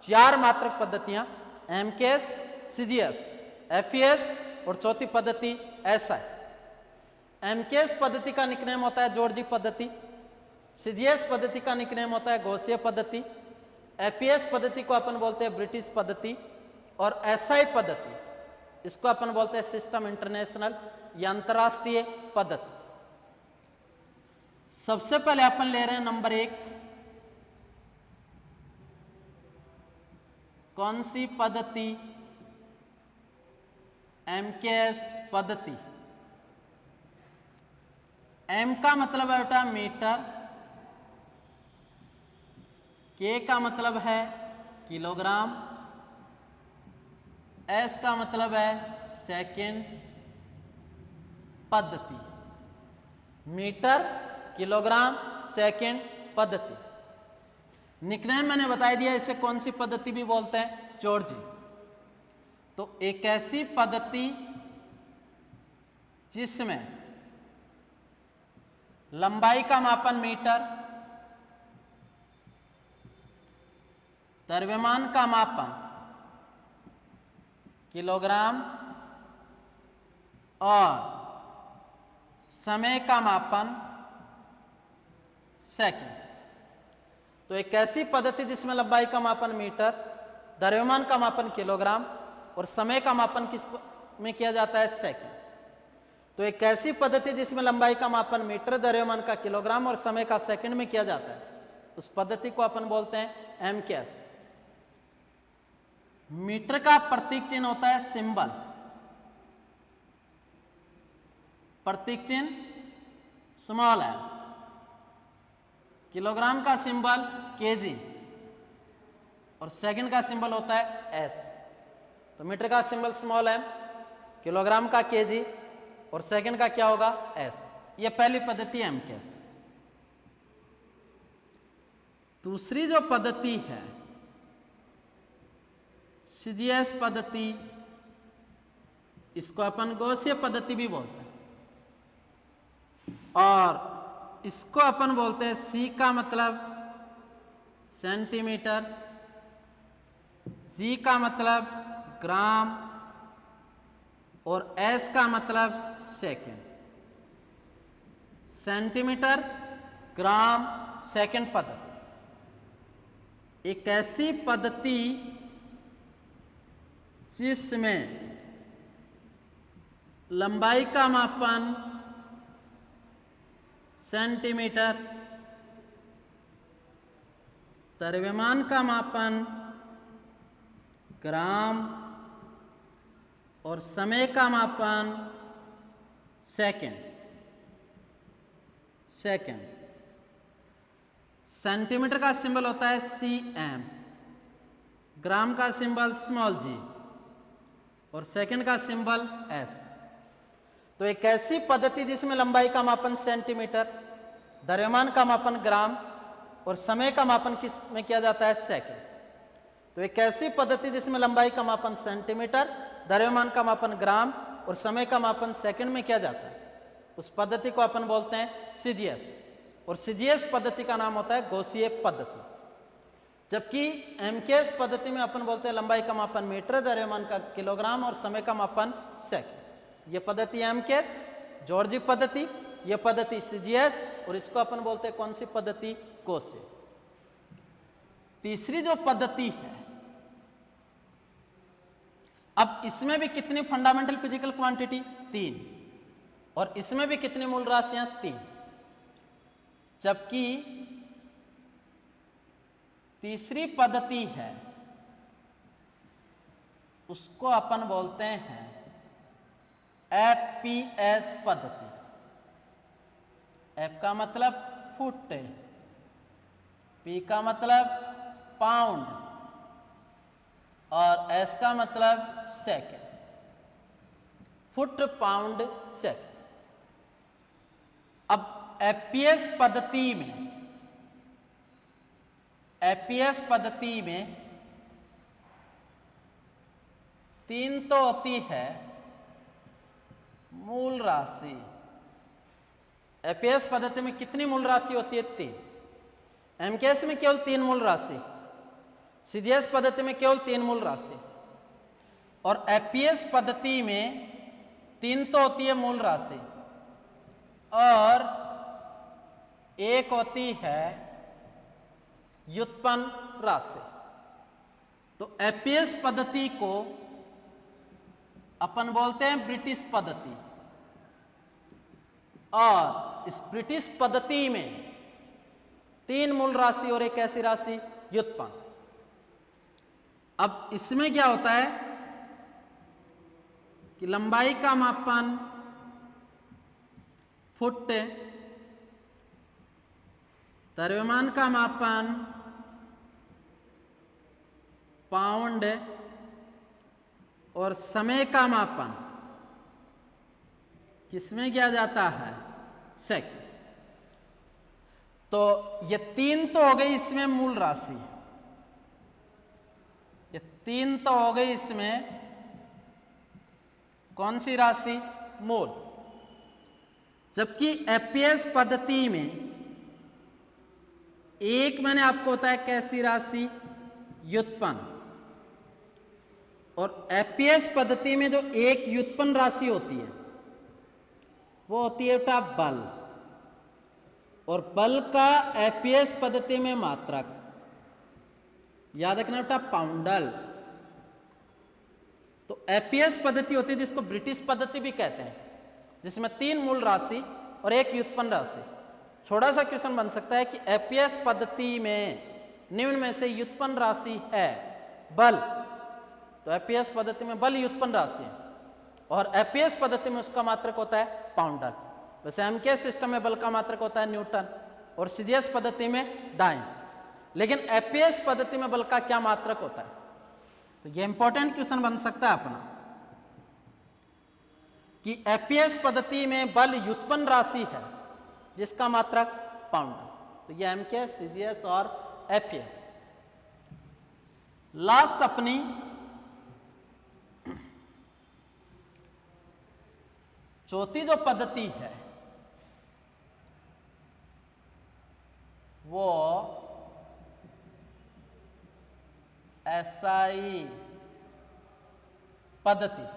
4 मात्रक पद्धतियां एमकेएस, सीजीएस, एपीएस और चौथी पद्धति एसआई। एमकेएस पद्धति का निकनेम होता है जॉर्जी पद्धति, सीजीएस पद्धति का निकनेम होता है गॉसिय पद्धति, एपीएस पद्धति को अपन बोलते हैं ब्रिटिश पद्धति, और एसआई पद्धति इसको अपन बोलते हैं सिस्टम इंटरनेशनल या अंतरराष्ट्रीय पद्धति। सबसे पहले अपन ले रहे हैं नंबर 1, कौन सी पद्धति? एमकेएस पद्धति। एम का मतलब है बेटा मीटर, के का मतलब है किलोग्राम, एस का मतलब है सेकंड पद्धति। मीटर, किलोग्राम, सेकंड पद्धति। निकनेम मैंने बता दिया, इसे कौन सी पद्धति भी बोलते हैं? जॉर्जी। तो एक ऐसी पद्धति जिसमें लंबाई का मापन मीटर, द्रव्यमान का मापन किलोग्राम और समय का मापन सेकंड। तो एक ऐसी पद्धति जिसमें लंबाई का मापन मीटर, द्रव्यमान का मापन किलोग्राम और समय का मापन किस में किया जाता है, सेकंड। तो एक ऐसी पद्धति जिसमें लंबाई का मापन मीटर, द्रव्यमान का किलोग्राम और समय का सेकंड में किया जाता है, उस पद्धति को अपन बोलते हैं एमकेएस। मीटर का प्रतीक चिन्ह होता है सिंबल, प्रतीक चिन्ह स्मॉल है। किलोग्राम का सिंबल केजी और सेकंड का सिंबल होता है एस। तो मीटर का सिंबल स्मॉल है, किलोग्राम का केजी और सेकंड का क्या होगा, एस। ये पहली पद्धति है एमकेएस। दूसरी जो पद्धति है सीजीएस पद्धति, इसको अपन गौसीय पद्धति भी बोलते हैं और इसको अपन बोलते हैं सी का मतलब सेंटीमीटर, जी का मतलब ग्राम और एस का मतलब सेकंड। सेंटीमीटर, ग्राम, सेकंड पद्धति एक ऐसी पद्धति जिसमें लंबाई का मापन सेंटीमीटर, द्रव्यमान का मापन ग्राम और समय का मापन सेकंड। सेंटीमीटर का सिंबल होता है सीएम, ग्राम का सिंबल स्मॉल जी और सेकंड का सिंबल एस। तो एक ऐसी पद्धति जिसमें लंबाई का मापन सेंटीमीटर, द्रव्यमान का मापन ग्राम और समय का मापन किस में किया जाता है, सेकंड। तो एक ऐसी पद्धति जिसमें लंबाई का मापन सेंटीमीटर, द्रव्यमान का मापन ग्राम और समय का मापन सेकंड में किया जाता है, उस पद्धति को अपन बोलते हैं सीजीएस। और सीजीएस पद्धति का नाम होता है गौसीय पद्धति। जबकि एमकेएस पद्धति में अपन बोलते हैं लंबाई का मापन मीटर, द्रव्यमान का किलोग्राम और समय का मापन सेकंड। ये पद्धति एमकेएस, जॉर्जी पद्धति, ये पद्धति सीजीएस और इसको अपन बोलते हैं कौन सी पद्धति, गौसीय। तीसरी जो पद्धति है, अब इसमें भी कितनी फंडामेंटल फिजिकल क्वांटिटी, 3, और इसमें भी कितनी मूल राशियां, 3। जबकि तीसरी पद्धति है उसको अपन बोलते हैं एफपीएस पद्धति। एफ का मतलब फुट, पी का मतलब पाउंड और एस का मतलब सेकंड। Foot, pound, second. अब एफपीएस पद्धति में 3 तो होती है मूल राशि। एफपीएस पद्धति में कितनी मूल राशि होती है, 3। एमकेएस में केवल 3 मूल राशि, सीजीएस पद्धति में केवल 3 मूल राशि और एफपीएस पद्धति में 3 तो होती है मूल राशि और एक होती है व्युत्पन्न राशि। तो एफपीएस पद्धति को अपन बोलते हैं ब्रिटिश पद्धति और इस ब्रिटिश पद्धति में 3 मूल राशि और एक ऐसी राशि व्युत्पन्न। अब इसमें क्या होता है कि लंबाई का मापन फुट, द्रव्यमान का मापन पाउंड और समय का मापन किसमें किया जाता है, सेकंड। तो ये 3 तो हो गई इसमें मूल राशि, ये 3 तो हो गई इसमें कौन सी राशि, मूल। जबकि एफपीएस पद्धति में एक मैंने आपको बताया कैसी राशि, व्युत्पन्न, और एफपीएस पद्धति में जो एक व्युत्पन्न राशि होती है वो होती है बेटा बल, और बल का एफपीएस पद्धति में मात्रक, याद रखना बेटा पाउंडल। तो एफपीएस पद्धति होती है जिसको ब्रिटिश पद्धति भी कहते हैं, जिसमें 3 मूल राशि और एक व्युत्पन्न राशि। छोटा सा क्वेश्चन बन सकता है कि एफपीएस पद्धति में निम्न में से व्युत्पन्न राशि है बल, तो एफपीएस पद्धति में बल व्युत्पन्न राशि है, और एफपीएस पद्धति में उसका मात्रक होता है पाउंडल। वैसे एमकेएस सिस्टम में बल का मात्रक होता है न्यूटन, और सीजीएस पद्धति में डाइन, लेकिन एफपीएस पद्धति में बल का क्या मात्रक होता है? तो ये इंपॉर्टेंट क्वेश्चन बन सकता है अपना कि एफपीएस पद्धति में बल व्युत्पन्न राशि है जिसका मात्रक पाउंडल। तो ये एमकेएस, सीजीएस और एफपीएस। लास्ट अपनी चौथी जो पद्धति है वो एसआई पद्धति,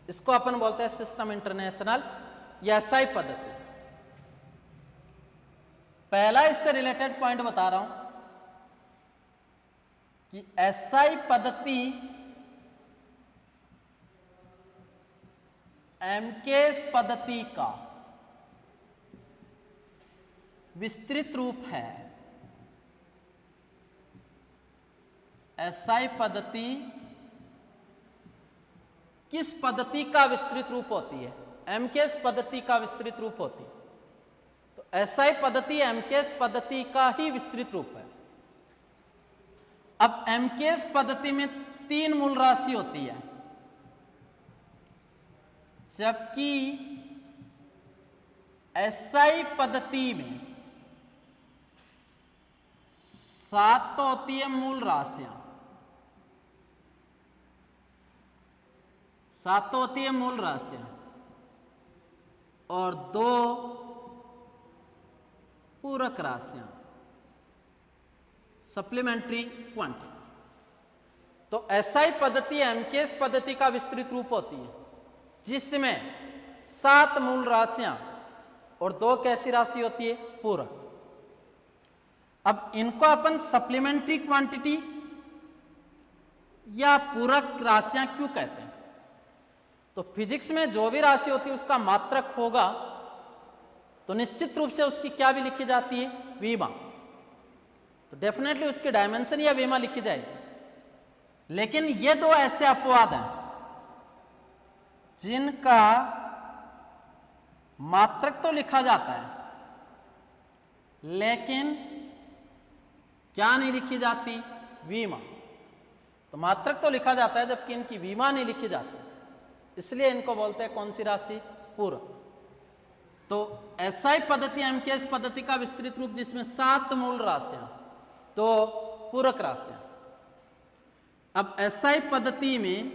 इसको अपन बोलते हैं सिस्टम इंटरनेशनल या एसआई पद्धति। पहला इससे रिलेटेड पॉइंट बता रहा हूं कि एसआई पद्धति एमकेएस पद्धति का विस्तृत रूप है। एसआई पद्धति किस पद्धति का विस्तृत रूप होती है? एमकेएस पद्धति का विस्तृत रूप होती है। तो एसआई पद्धति एमकेएस पद्धति का ही विस्तृत रूप है। अब एमकेएस पद्धति में 3 मूल राशि होती है, जबकि एसआई पद्धति में 7 तो होती है मूल राशियां, 7 तो होती है मूल राशियां, और 2 पूरक राशियां, सप्लीमेंट्री क्वांटिटी। तो एसआई पद्धति एमकेएस पद्धति का विस्तृत रूप होती है, जिसमें 7 मूल राशियां और 2 कैसी राशि होती है? पूरक। अब इनको अपन सप्लीमेंट्री क्वांटिटी या पूरक राशियां क्यों कहते हैं? तो फिजिक्स में जो भी राशि होती है उसका मात्रक होगा तो निश्चित रूप से उसकी क्या भी लिखी जाती है? विमा। तो डेफिनेटली उसकी डायमेंशन या विमा लिखी जाएगी। लेकिन ये 2 ऐसे अपवाद हैं जिनका मात्रक तो लिखा जाता है लेकिन क्या नहीं लिखी जाती? विमा। तो मात्रक तो लिखा जाता है जबकि इनकी विमा नहीं लिखी जाती, इसलिए इनको बोलते हैं कौन सी राशि? पूरक। तो एसआई पद्धति एमकेएस पद्धति का विस्तृत रूप जिसमें 7 मूल राशियां तो पूरक राशियां। अब एसआई पद्धति में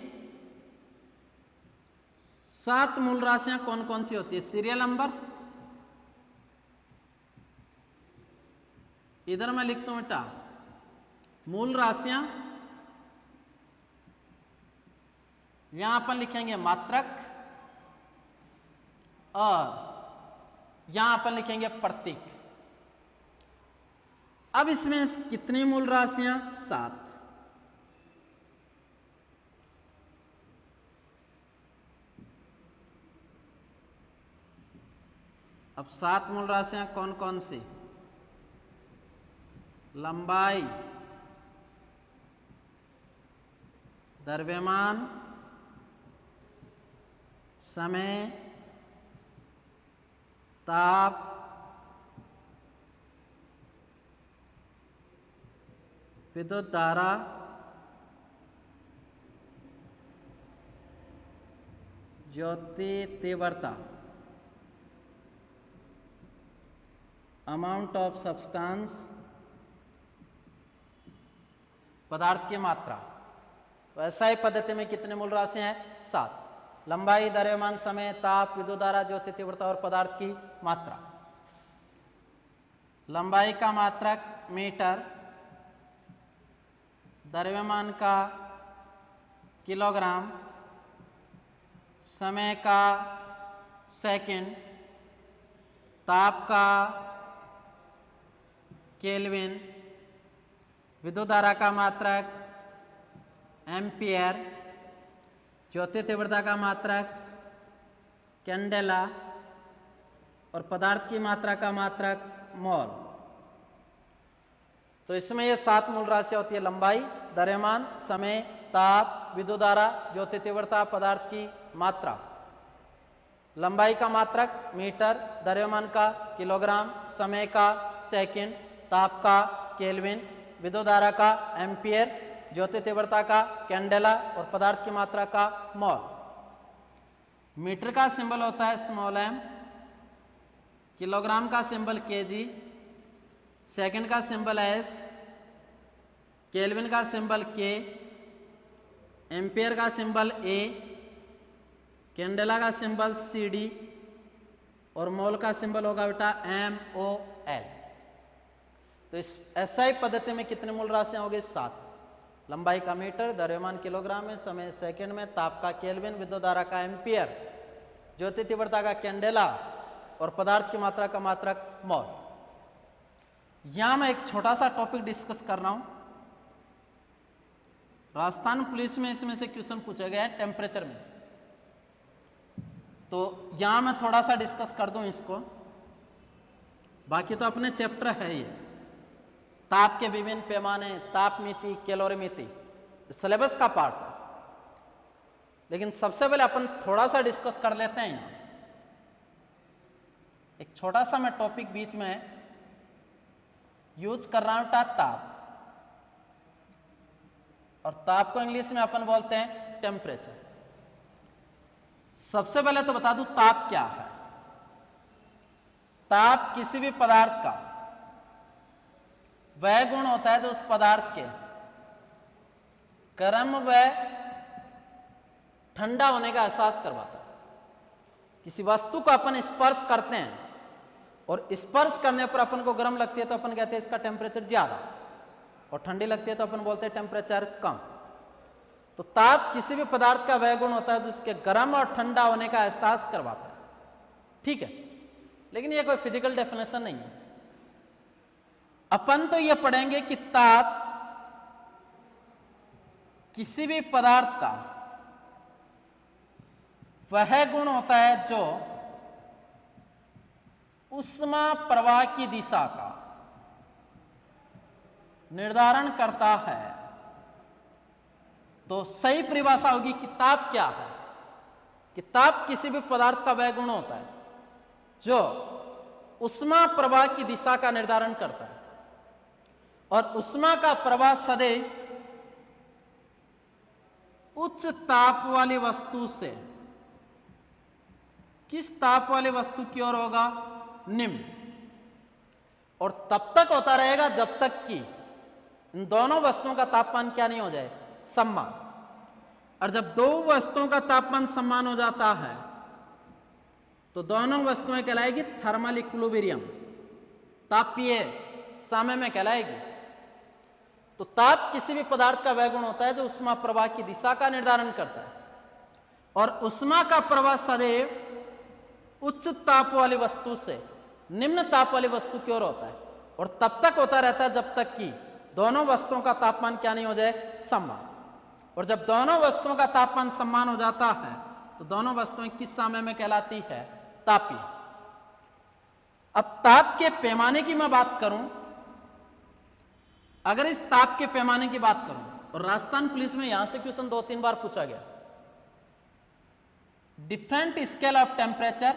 7 मूल राशियां कौन कौन सी होती है? सीरियल नंबर, इधर मैं लिखता हूं बेटा मूल राशियां, यहां अपन लिखेंगे मात्रक, और यहां अपन लिखेंगे प्रतीक। अब इसमें कितनी मूल राशियां? 7। अब 7 मूल राशियां कौन कौन सी? लंबाई, द्रव्यमान, समय, ताप, विद्युत धारा, ज्योति तीव्रता, अमाउंट ऑफ सब्सटेंस, पदार्थ की मात्रा। तो एसआई पद्धति में कितने मूल राशियां हैं? 7। लंबाई, द्रव्यमान, समय, ताप, विद्युत धारा, ज्योति तीव्रता और पदार्थ की मात्रा। लंबाई का मात्रक मीटर, द्रव्यमान का किलोग्राम, समय का सेकंड, ताप का केल्विन, विद्युत धारा का मात्रक एम्पियर, ज्योति तीव्रता का मात्रक कैंडेला और पदार्थ की मात्रा का मात्रक मोल। तो इसमें ये 7 मूल राशियां होती है: लंबाई, द्रव्यमान, समय, ताप, विद्युत धारा, ज्योति तीव्रता, पदार्थ की मात्रा। लंबाई का मात्रक मीटर, द्रव्यमान का किलोग्राम, समय का सेकंड, ताप का केल्विन, विद्युत धारा का एम्पियर, ज्योति तीव्रता का कैंडेला और पदार्थ की मात्रा का मोल। मीटर का सिंबल होता है स्मॉल m, किलोग्राम का सिंबल kg, सेकंड का सिंबल s, केल्विन का सिंबल k, एम्पियर का सिंबल a, कैंडेला का सिंबल cd और मोल का सिंबल होगा बेटा mol। तो इस SI पद्धति में कितने मूल राशियां होगी? 7। लंबाई का मीटर, द्रव्यमान किलोग्राम में, समय सेकंड में, ताप का केल्विन, विद्युत धारा का एम्पियर, ज्योति तीव्रता का कैंडेला और पदार्थ की मात्रा का मात्रक मोल। यहां मैं एक छोटा सा टॉपिक डिस्कस कर रहा हूं। राजस्थान पुलिस में इसमें से क्वेश्चन पूछे गए हैं टेम्परेचर में से, तो यहां मैं थोड़ा सा डिस्कस कर दूं इसको, बाकी तो अपने चैप्टर है ये। ताप के विभिन्न पैमाने, ताप मिति, कैलोरीमिति, सिलेबस का पार्ट है। लेकिन सबसे पहले अपन थोड़ा सा डिस्कस कर लेते हैं। यहां एक छोटा सा मैं टॉपिक बीच में यूज कर रहा हूं, ताप। और ताप को इंग्लिश में अपन बोलते हैं टेम्परेचर। सबसे पहले तो बता दूं ताप क्या है। ताप किसी भी पदार्थ का वह गुण होता है जो उस पदार्थ के गर्म व ठंडा होने का एहसास करवाता है। किसी वस्तु को अपन स्पर्श करते हैं और स्पर्श करने पर अपन को गर्म लगती है तो अपन कहते हैं इसका टेम्परेचर ज्यादा, और ठंडी लगती है तो अपन बोलते हैं टेम्परेचर कम। तो ताप किसी भी पदार्थ का वह गुण होता है जो उसके गर्म और ठंडा होने का एहसास करवाता है। ठीक है, लेकिन यह कोई फिजिकल डेफिनेशन नहीं है। अपन तो यह पढ़ेंगे कि ताप किसी भी पदार्थ का वह गुण होता है जो ऊष्मा प्रवाह की दिशा का निर्धारण करता है। तो सही परिभाषा होगी कि ताप क्या है, कि ताप किसी भी पदार्थ का वह गुण होता है जो ऊष्मा प्रवाह की दिशा का निर्धारण करता है। और ऊष्मा का प्रवाह सदैव उच्च ताप वाली वस्तु से किस ताप वाली वस्तु की ओर होगा? निम्न। और तब तक होता रहेगा जब तक कि इन दोनों वस्तुओं का तापमान क्या नहीं हो जाए? समान। और जब दो वस्तुओं का तापमान समान हो जाता है तो दोनों वस्तुएं कहलाएगी थर्मल इक्विलिब्रियम, तापीय साम्य में कहलाएगी। तो ताप किसी भी पदार्थ का वह गुण होता है जो ऊष्मा प्रवाह की दिशा का निर्धारण करता है। और ऊष्मा का प्रवाह सदैव उच्च ताप वाली वस्तु से निम्न ताप वाली वस्तु की ओर होता है, और तब तक होता रहता है जब तक कि दोनों वस्तुओं का तापमान क्या नहीं हो जाए? समान। और जब दोनों वस्तुओं का तापमान समान हो जाता है तो दोनों वस्तुएं किस साम्य में कहलाती है? तापीय। अब ताप के पैमाने की मैं बात करूं, अगर इस ताप के पैमाने की बात करूं, और राजस्थान पुलिस में यहां से क्वेश्चन 2-3 बार पूछा गया, डिफरेंट स्केल ऑफ टेम्परेचर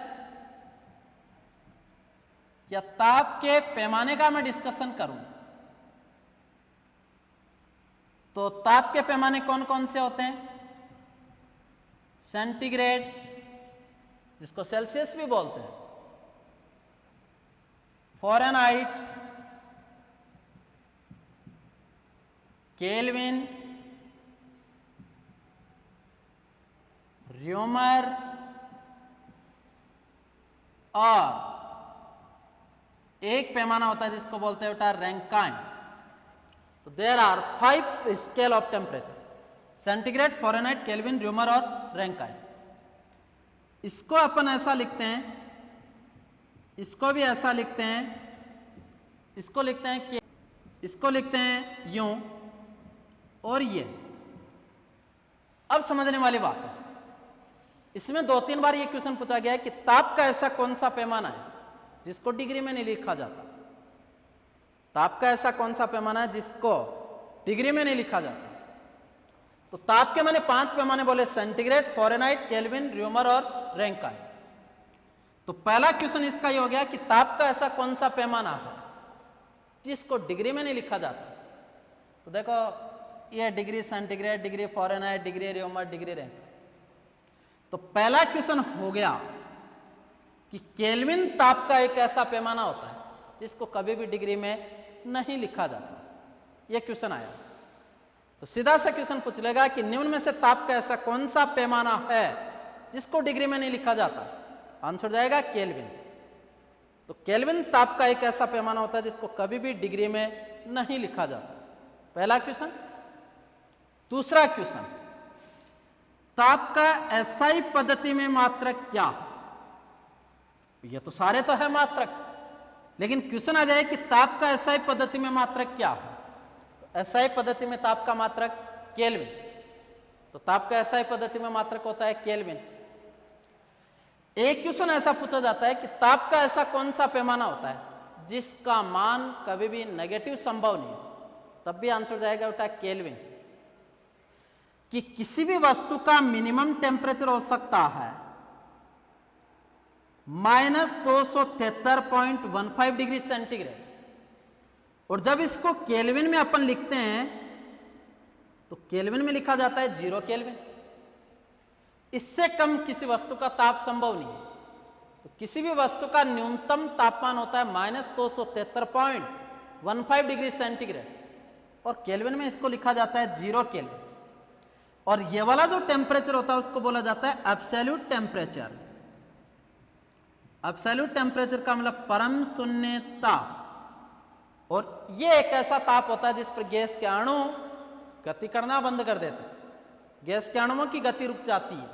या ताप के पैमाने का मैं डिस्कशन करूं तो ताप के पैमाने कौन कौन से होते हैं? सेंटीग्रेड, जिसको सेल्सियस भी बोलते हैं, फ़ारेनहाइट, केल्विन, र्यूमर और एक पैमाना होता है जिसको बोलते हैं बेटा रैंकाइन। तो there are 5 scale of temperature, centigrade, Fahrenheit, Kelvin, Reaumur और रैंकाइन। इसको अपन ऐसा लिखते हैं, इसको भी ऐसा लिखते हैं, इसको लिखते हैं कि इसको लिखते हैं यूं, और ये। अब समझने वाली बात है, इसमें 2-3 बार ये क्वेश्चन पूछा गया है कि ताप का ऐसा कौन सा पैमाना है जिसको डिग्री में नहीं लिखा जाता। ताप का ऐसा कौन सा पैमाना है जिसको डिग्री में नहीं लिखा जाता। तो ताप के मैंने 5 पैमाने बोले, सेंटीग्रेड, फ़ारेनहाइट, केल्विन, र्यूमर और रैंकाइन। तो पहला क्वेश्चन इसका ये हो गया कि ताप का ऐसा कौन सा पैमाना है जिसको डिग्री में नहीं लिखा जाता। तो देखो ये degree centigrade, degree Fahrenheit, degree rumour, degree Rankine. तो पहला क्वेश्चन हो गया कि केल्विन ताप का एक ऐसा पैमाना होता है जिसको कभी भी डिग्री में नहीं लिखा जाता। यह क्वेश्चन आया तो सीधा सा क्वेश्चन पूछ लेगा कि निम्न में से ताप का ऐसा कौन सा पैमाना है जिसको डिग्री में नहीं लिखा जाता। आंसर जाएगा केल्विन। तो केल्विन ताप का एक ऐसा पैमाना होता है जिसको कभी भी डिग्री में नहीं लिखा जाता। पहला क्वेश्चन। दूसरा क्वेश्चन, ताप का एसआई पद्धति में मात्रक क्या है? ये तो सारे तो है मात्रक, लेकिन क्वेश्चन आ जाए कि ताप का एसआई पद्धति में मात्रक क्या है। तो एसआई पद्धति में ताप का मात्रक केल्विन। तो ताप का एसआई पद्धति में मात्रक होता है केल्विन। एक क्वेश्चन ऐसा पूछा जाता है कि ताप का ऐसा कौन सा पैमाना होता है जिसका मान कभी भी नेगेटिव संभव नहीं, तब भी आंसर जाएगा बेटा केल्विन। कि किसी भी वस्तु का मिनिमम टेम्परेचर हो सकता है -273.15 डिग्री सेंटीग्रेड, और जब इसको केल्विन में अपन लिखते हैं तो केल्विन में लिखा जाता है 0 केल्विन। इससे कम किसी वस्तु का ताप संभव नहीं है। तो किसी भी वस्तु का न्यूनतम तापमान होता है -273.15 डिग्री सेंटीग्रेड, और केल्विन में इसको लिखा जाता है 0 केल्विन। और ये वाला जो टेम्परेचर होता है उसको बोला जाता है एब्सोल्यूट टेम्परेचर। एब्सोल्यूट टेम्परेचर का मतलब परम शून्य ताप। और ये एक ऐसा ताप होता है जिस पर गैस के अणु गति करना बंद कर देते हैं, गैस के अणुओं की गति रुक जाती है।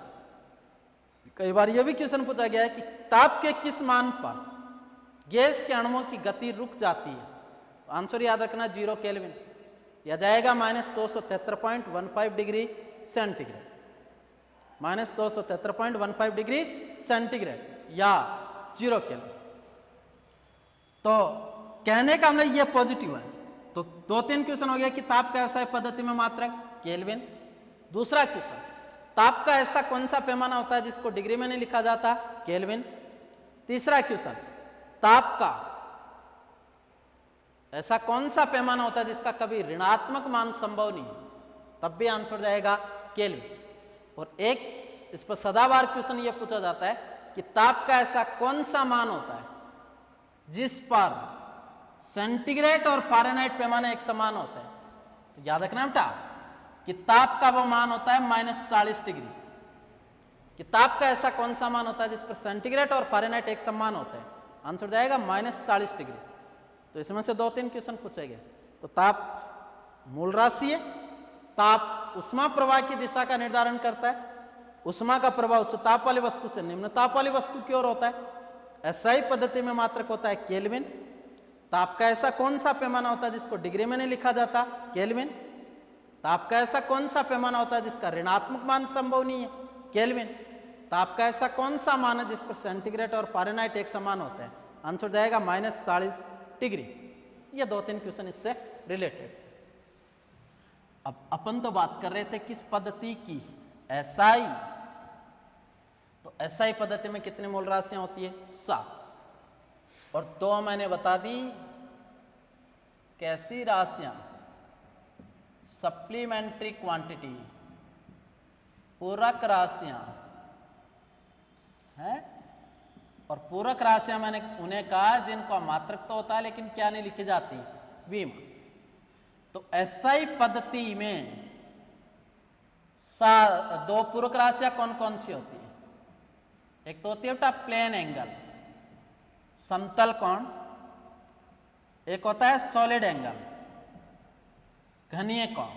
कई बार यह भी क्वेश्चन पूछा गया है कि ताप के किस मान पर गैस के अणुओं की गति रुक जाती है। तो आंसर याद रखना 0 केल्विन। यह जाएगा -273.15 डिग्री सेंटीग्रेड, -273.15 डिग्री सेंटीग्रेड या 0 केल्विन। तो कहने का मतलब ये पॉजिटिव है। तो 2-3 क्वेश्चन हो गया कि ताप का एसआई पद्धति में मात्रक केल्विन। दूसरा क्वेश्चन, ताप का ऐसा कौन सा पैमाना होता है जिसको डिग्री में नहीं लिखा जाता, केल्विन। तीसरा क्वेश्चन, ताप का ऐसा कौन सा पैमाना होता है जिसका कभी ऋणात्मक मान संभव नहीं है, तब भी आंसर जाएगा केल्विन। और एक इस पर सदाबहार क्वेश्चन यह पूछा जाता है कि ताप का ऐसा कौन सा मान होता है जिस पर सेंटीग्रेड और फ़ारेनहाइट पैमाने एक समान होते हैं। तो याद रखना बेटा कि ताप का वो मान होता है -40 डिग्री। कि ताप का ऐसा कौन सा मान होता है जिस पर सेंटीग्रेड और फ़ारेनहाइट एक समान होते हैं। आंसर जाएगा -40 डिग्री। तो इसमें से 2-3 क्वेश्चन पूछे गए। तो ताप मूल राशि है। ताप उष्मा प्रवाह की दिशा का निर्धारण करता है। उष्मा का प्रवाह उच्च ताप वाली वस्तु से निम्न ताप वाली वस्तु की ओर होता है। एसआई पद्धति में मात्रक होता है केल्विन। ताप का ऐसा कौन सा पैमाना होता है जिसको डिग्री में नहीं लिखा जाता, केल्विन। ताप का ऐसा कौन सा पैमाना होता है जिसका ऋणात्मक मान संभव नहीं है, केल्विन। ताप का ऐसा कौन सा मान है जिस पर सेंटीग्रेड और फ़ारेनहाइट एक समान होते हैं। आंसर जाएगा -40 डिग्री। ये 2-3 क्वेश्चन इससे रिलेटेड। अब अपन तो बात कर रहे थे किस पद्धति की, एसआई। तो एसआई पद्धति में कितनी मूल राशियां होती है, 7। और 2 मैंने बता दी कैसी राशियां, सप्लीमेंट्री क्वांटिटी, पूरक राशियां हैं। और पूरक राशियां मैंने उन्हें कहा जिनको मात्रक तो होता है लेकिन क्या नहीं लिखी जाती, विमा। तो एसआई पद्धति में दो पूरक राशियां कौन कौन सी होती है? एक तो होती है प्लेन एंगल, समतल कोण, एक होता है सॉलिड एंगल, घनीय कोण।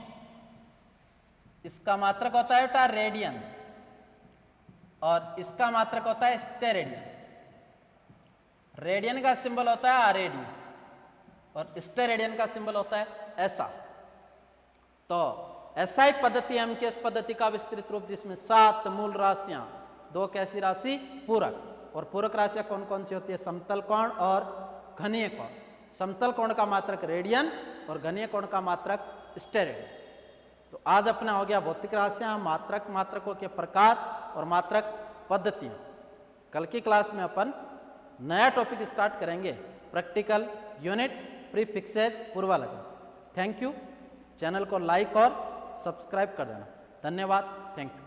इसका मात्रक होता है बेटा रेडियन और इसका मात्रक होता है स्टेरेडियन। रेडियन का सिंबल होता है आरएडी और स्टेरेडियन का सिंबल होता है ऐसा। तो एसआई पद्धति एमकेएस पद्धति का विस्तृत रूप जिसमें 7 मूल राशियां, 2 कैसी राशि पूरक, और पूरक राशियां कौन कौन सी होती है? समतल कोण और घनीय कोण। समतल कोण का मात्रक रेडियन और घनीय कोण का मात्रक स्टेरेडियन। तो आज अपना हो गया भौतिक राशियां, मात्रक, मात्रकों के प्रकार और मात्रक पद्धतियां। कल की क्लास में अपन नया टॉपिक स्टार्ट करेंगे, प्रैक्टिकल यूनिट प्रीफिक्सेज पूर्वालगन। Thank you. चैनल को लाइक और सब्सक्राइब कर देना। धन्यवाद। Thank you.